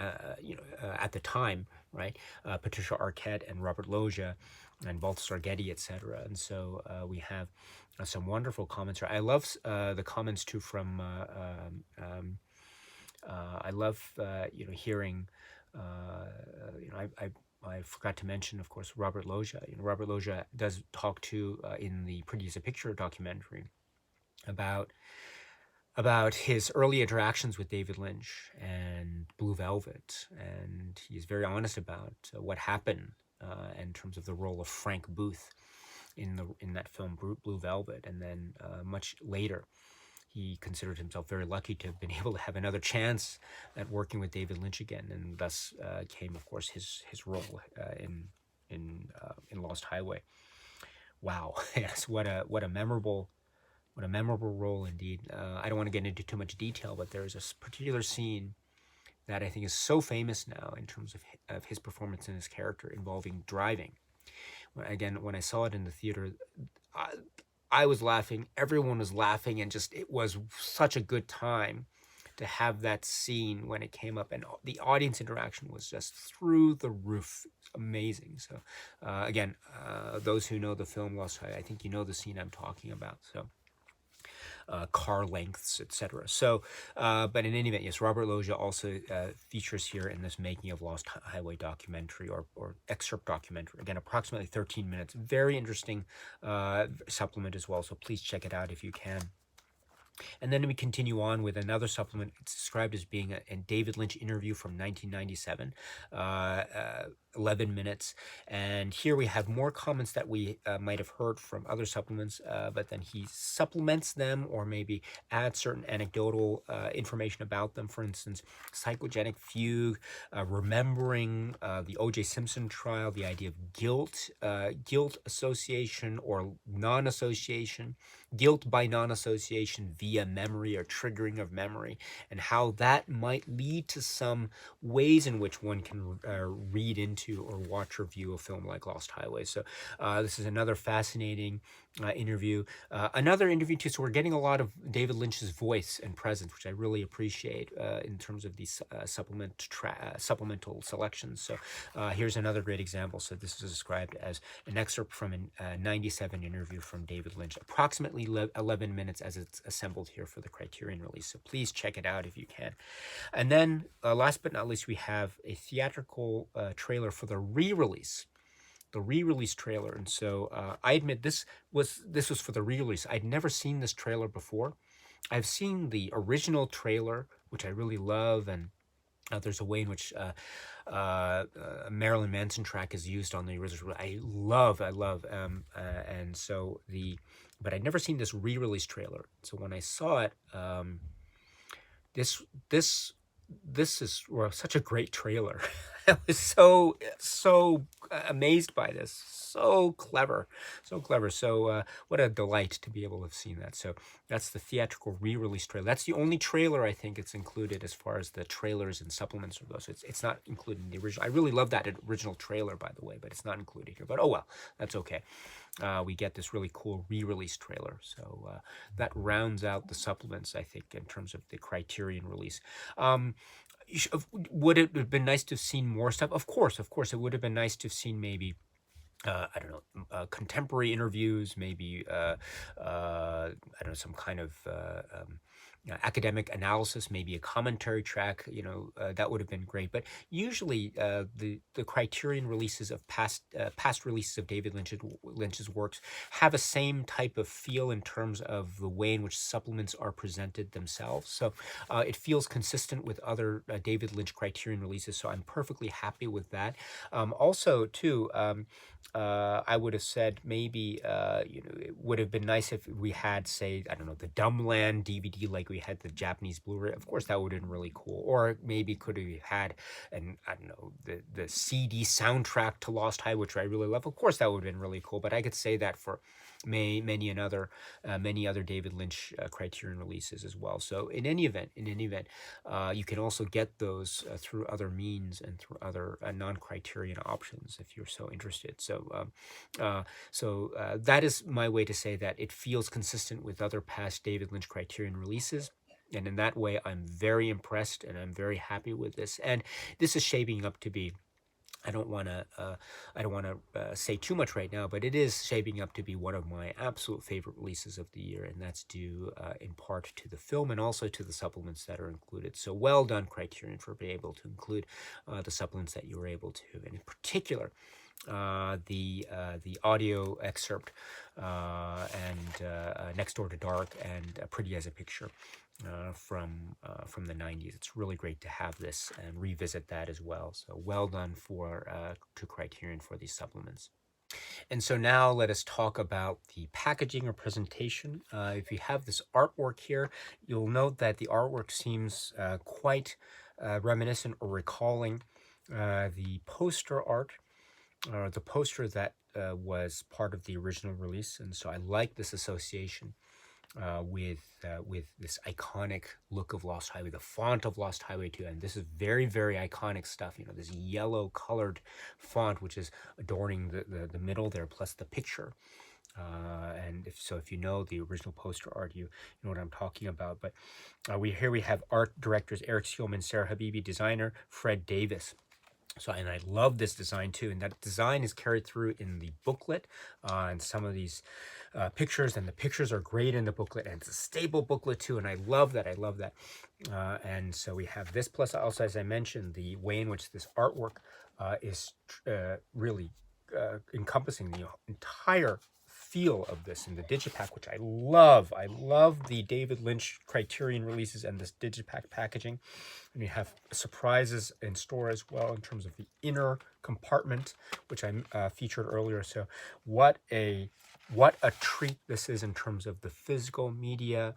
at the time, right? Patricia Arquette and Robert Loggia and Balthasar Getty, etc. And so we have some wonderful comments. I love the comments too from. I love hearing. I forgot to mention, of course, Robert Loggia. Robert Loggia does talk to in the Pretty as a Picture documentary about his early interactions with David Lynch and Blue Velvet, and he's very honest about what happened in terms of the role of Frank Booth in that film Blue Velvet, and then much later he considered himself very lucky to have been able to have another chance at working with David Lynch again, and thus came, of course, his role in Lost Highway. Wow, yes, what a memorable role indeed. I don't want to get into too much detail, but there's a particular scene that I think is so famous now in terms of his performance and his character involving driving. When I saw it in the theater, I was laughing, everyone was laughing, and just it was such a good time to have that scene when it came up, and the audience interaction was just through the roof. Amazing. So those who know the film Lost Highway, I think you know the scene I'm talking about. So car lengths, etc. So, but in any event, yes, Robert Loggia also features here in this Making of Lost Highway documentary or excerpt documentary. Again, approximately 13 minutes. Very interesting supplement as well, so please check it out if you can. And then we continue on with another supplement. It's described as being a David Lynch interview from 1997, 11 minutes. And here we have more comments that we might have heard from other supplements, but then he supplements them or maybe adds certain anecdotal information about them. For instance, psychogenic fugue, remembering the O.J. Simpson trial, the idea of guilt association or non-association, guilt by non-association via memory or triggering of memory, and how that might lead to some ways in which one can read into or watch or view a film like Lost Highway. So this is another fascinating interview. Another interview too, so we're getting a lot of David Lynch's voice and presence, which I really appreciate in terms of these supplemental selections. So here's another great example. So this is described as an excerpt from a 97 interview from David Lynch, approximately 11 minutes as it's assembled here for the Criterion release. So please check it out if you can. And then last but not least, we have a theatrical trailer for the re-release. The re-release trailer. And so I admit this was for the re-release. I'd never seen this trailer before. I've seen the original trailer, which I really love, and there's a way in which a Marilyn Manson track is used on the original. I love, and so but I'd never seen this re-release trailer. So when I saw it, this is such a great trailer. I was so amazed by this. So clever. So what a delight to be able to have seen that. So that's the theatrical re-release trailer. That's the only trailer I think it's included as far as the trailers and supplements of those. It's not included in the original. I really love that original trailer, by the way, but it's not included here. But oh well, that's okay. We get this really cool re-release trailer. So that rounds out the supplements, I think, in terms of the Criterion release. Would it have been nice to have seen more stuff? Of course. It would have been nice to have seen maybe I don't know, contemporary interviews, maybe, I don't know, some kind of academic analysis, maybe a commentary track, that would have been great. But usually the Criterion releases of past releases of David Lynch's works have a same type of feel in terms of the way in which supplements are presented themselves. So it feels consistent with other David Lynch Criterion releases, so I'm perfectly happy with that. Also, too, I would have said maybe, it would have been nice if we had, say, I don't know, the Dumbland DVD like we had the Japanese Blu-ray. Of course, that would have been really cool. Or maybe could have had, I don't know, the CD soundtrack to Lost Highway, which I really love. Of course, that would have been really cool. But I could say that for many other David Lynch Criterion releases as well. So in any event, you can also get those through other means and through other non-Criterion options if you're so interested. So that is my way to say that it feels consistent with other past David Lynch Criterion releases. And in that way, I'm very impressed and I'm very happy with this. And this is shaping up to be I don't want to say too much right now, but it is shaping up to be one of my absolute favorite releases of the year, and that's due in part to the film and also to the supplements that are included. So well done, Criterion, for being able to include the supplements that you were able to, and in particular, the audio excerpt and Next Door to Dark and Pretty as a Picture from the 90s. It's really great to have this and revisit that as well. So well done to Criterion for these supplements. And so now let us talk about the packaging or presentation. If you have this artwork here, you'll note that the artwork seems quite reminiscent or recalling the poster art, or the poster that was part of the original release. And so I like this association with this iconic look of Lost Highway, the font of Lost Highway 2. And this is very, very iconic stuff. You know, this yellow colored font, which is adorning the middle there, plus the picture. And if you know the original poster art, you know what I'm talking about. But we have art directors Eric Seelman, Sarah Habibi, designer Fred Davis. So, and I love this design too, and that design is carried through in the booklet and some of these pictures, and the pictures are great in the booklet, and it's a stable booklet too, and I love that. And so we have this, plus also, as I mentioned, the way in which this artwork is really encompassing the entire feel of this in the digipack, which I love. I love the David Lynch Criterion releases and this digipack packaging. And you have surprises in store as well in terms of the inner compartment, which I featured earlier. So what a treat this is in terms of the physical media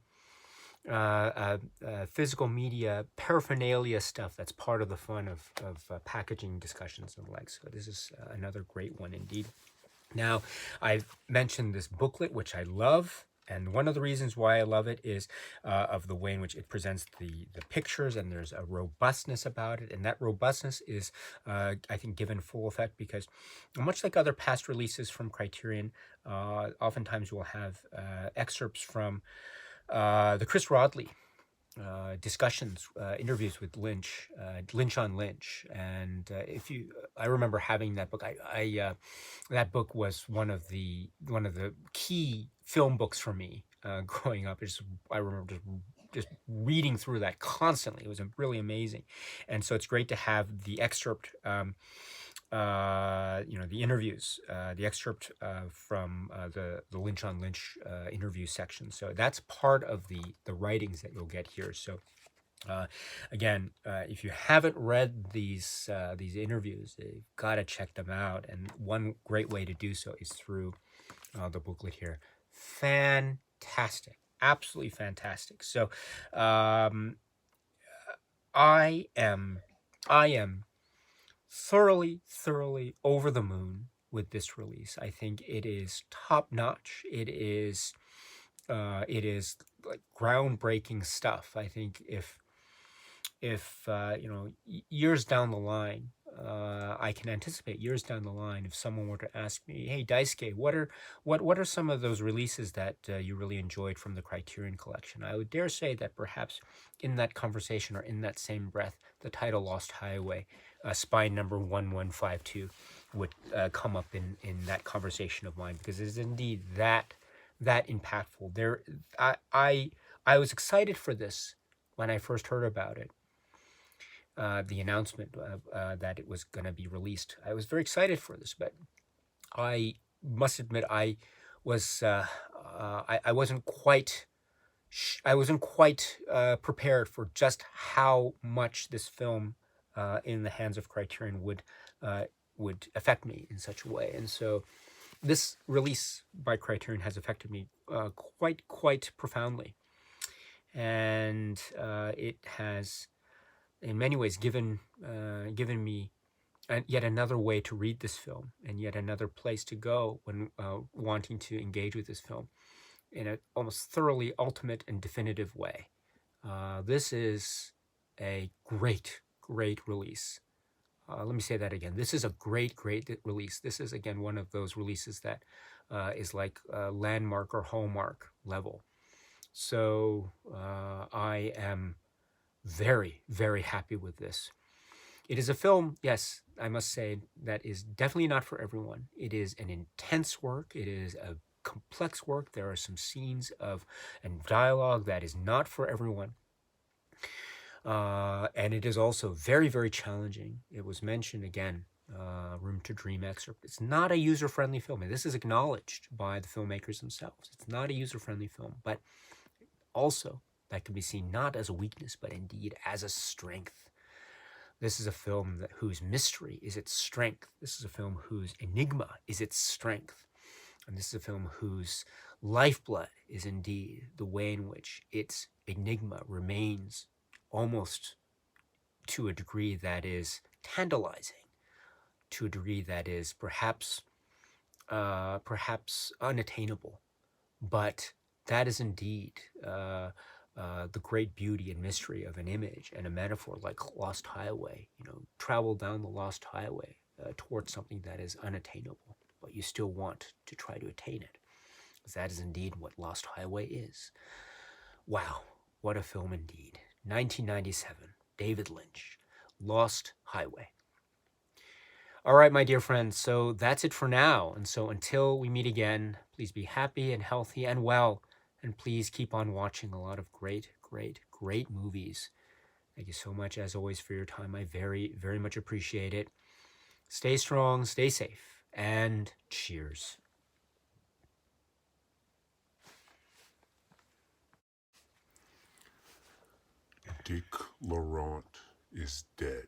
paraphernalia stuff that's part of the fun of packaging discussions and the like. So this is another great one indeed. Now, I've mentioned this booklet, which I love, and one of the reasons why I love it is of the way in which it presents the pictures, and there's a robustness about it, and that robustness is, I think, given full effect because, much like other past releases from Criterion, oftentimes we'll have excerpts from the Chris Rodley discussions, interviews with Lynch, Lynch on Lynch, and I remember having that book. That book was one of the key film books for me growing up. I remember just reading through that constantly. It was really amazing, and so it's great to have the excerpt. The interviews, the excerpt from the Lynch on Lynch interview section. So that's part of the writings that you'll get here. So again, if you haven't read these interviews, you've got to check them out. And one great way to do so is through the booklet here. Fantastic, absolutely fantastic. So I am thoroughly over the moon with this release. I think it is top notch. It is like groundbreaking stuff. I think if years down the line, I can anticipate years down the line if someone were to ask me, "Hey, Daisuke, what are some of those releases that you really enjoyed from the Criterion collection?" I would dare say that perhaps in that conversation or in that same breath, the title Lost Highway, spine number 1152, would come up in that conversation of mine, because it is indeed that impactful. I was excited for this when I first heard about it. The announcement that it was going to be released. I was very excited for this, but I must admit I wasn't quite prepared for just how much this film in the hands of Criterion would affect me in such a way. And so this release by Criterion has affected me quite profoundly, and it has in many ways given me yet another way to read this film, and yet another place to go when wanting to engage with this film in an almost thoroughly ultimate and definitive way. This is a great release. Let me say that again. This is a great release. This is, again, one of those releases that is like landmark or hallmark level. So I am very happy with this. It is a film, yes, I must say, that is definitely not for everyone. It is an intense work. It is a complex work. There are some scenes of and dialogue that is not for everyone. And it is also very, very challenging. It was mentioned again, Room to Dream excerpt. It's not a user-friendly film, and this is acknowledged by the filmmakers themselves. It's not a user-friendly film, but also that can be seen not as a weakness, but indeed as a strength. This is a film whose mystery is its strength. This is a film whose enigma is its strength. And this is a film whose lifeblood is indeed the way in which its enigma remains almost to a degree that is tantalizing, to a degree that is perhaps unattainable. But that is indeed the great beauty and mystery of an image and a metaphor like Lost Highway. Travel down the Lost Highway towards something that is unattainable, but you still want to try to attain it. Because that is indeed what Lost Highway is. Wow, what a film indeed. 1997, David Lynch, Lost Highway. All right, my dear friends, so that's it for now. And so until we meet again, please be happy and healthy and well. And please keep on watching a lot of great, great, great movies. Thank you so much, as always, for your time. I very, very much appreciate it. Stay strong, stay safe, and cheers. Dick Laurent is dead.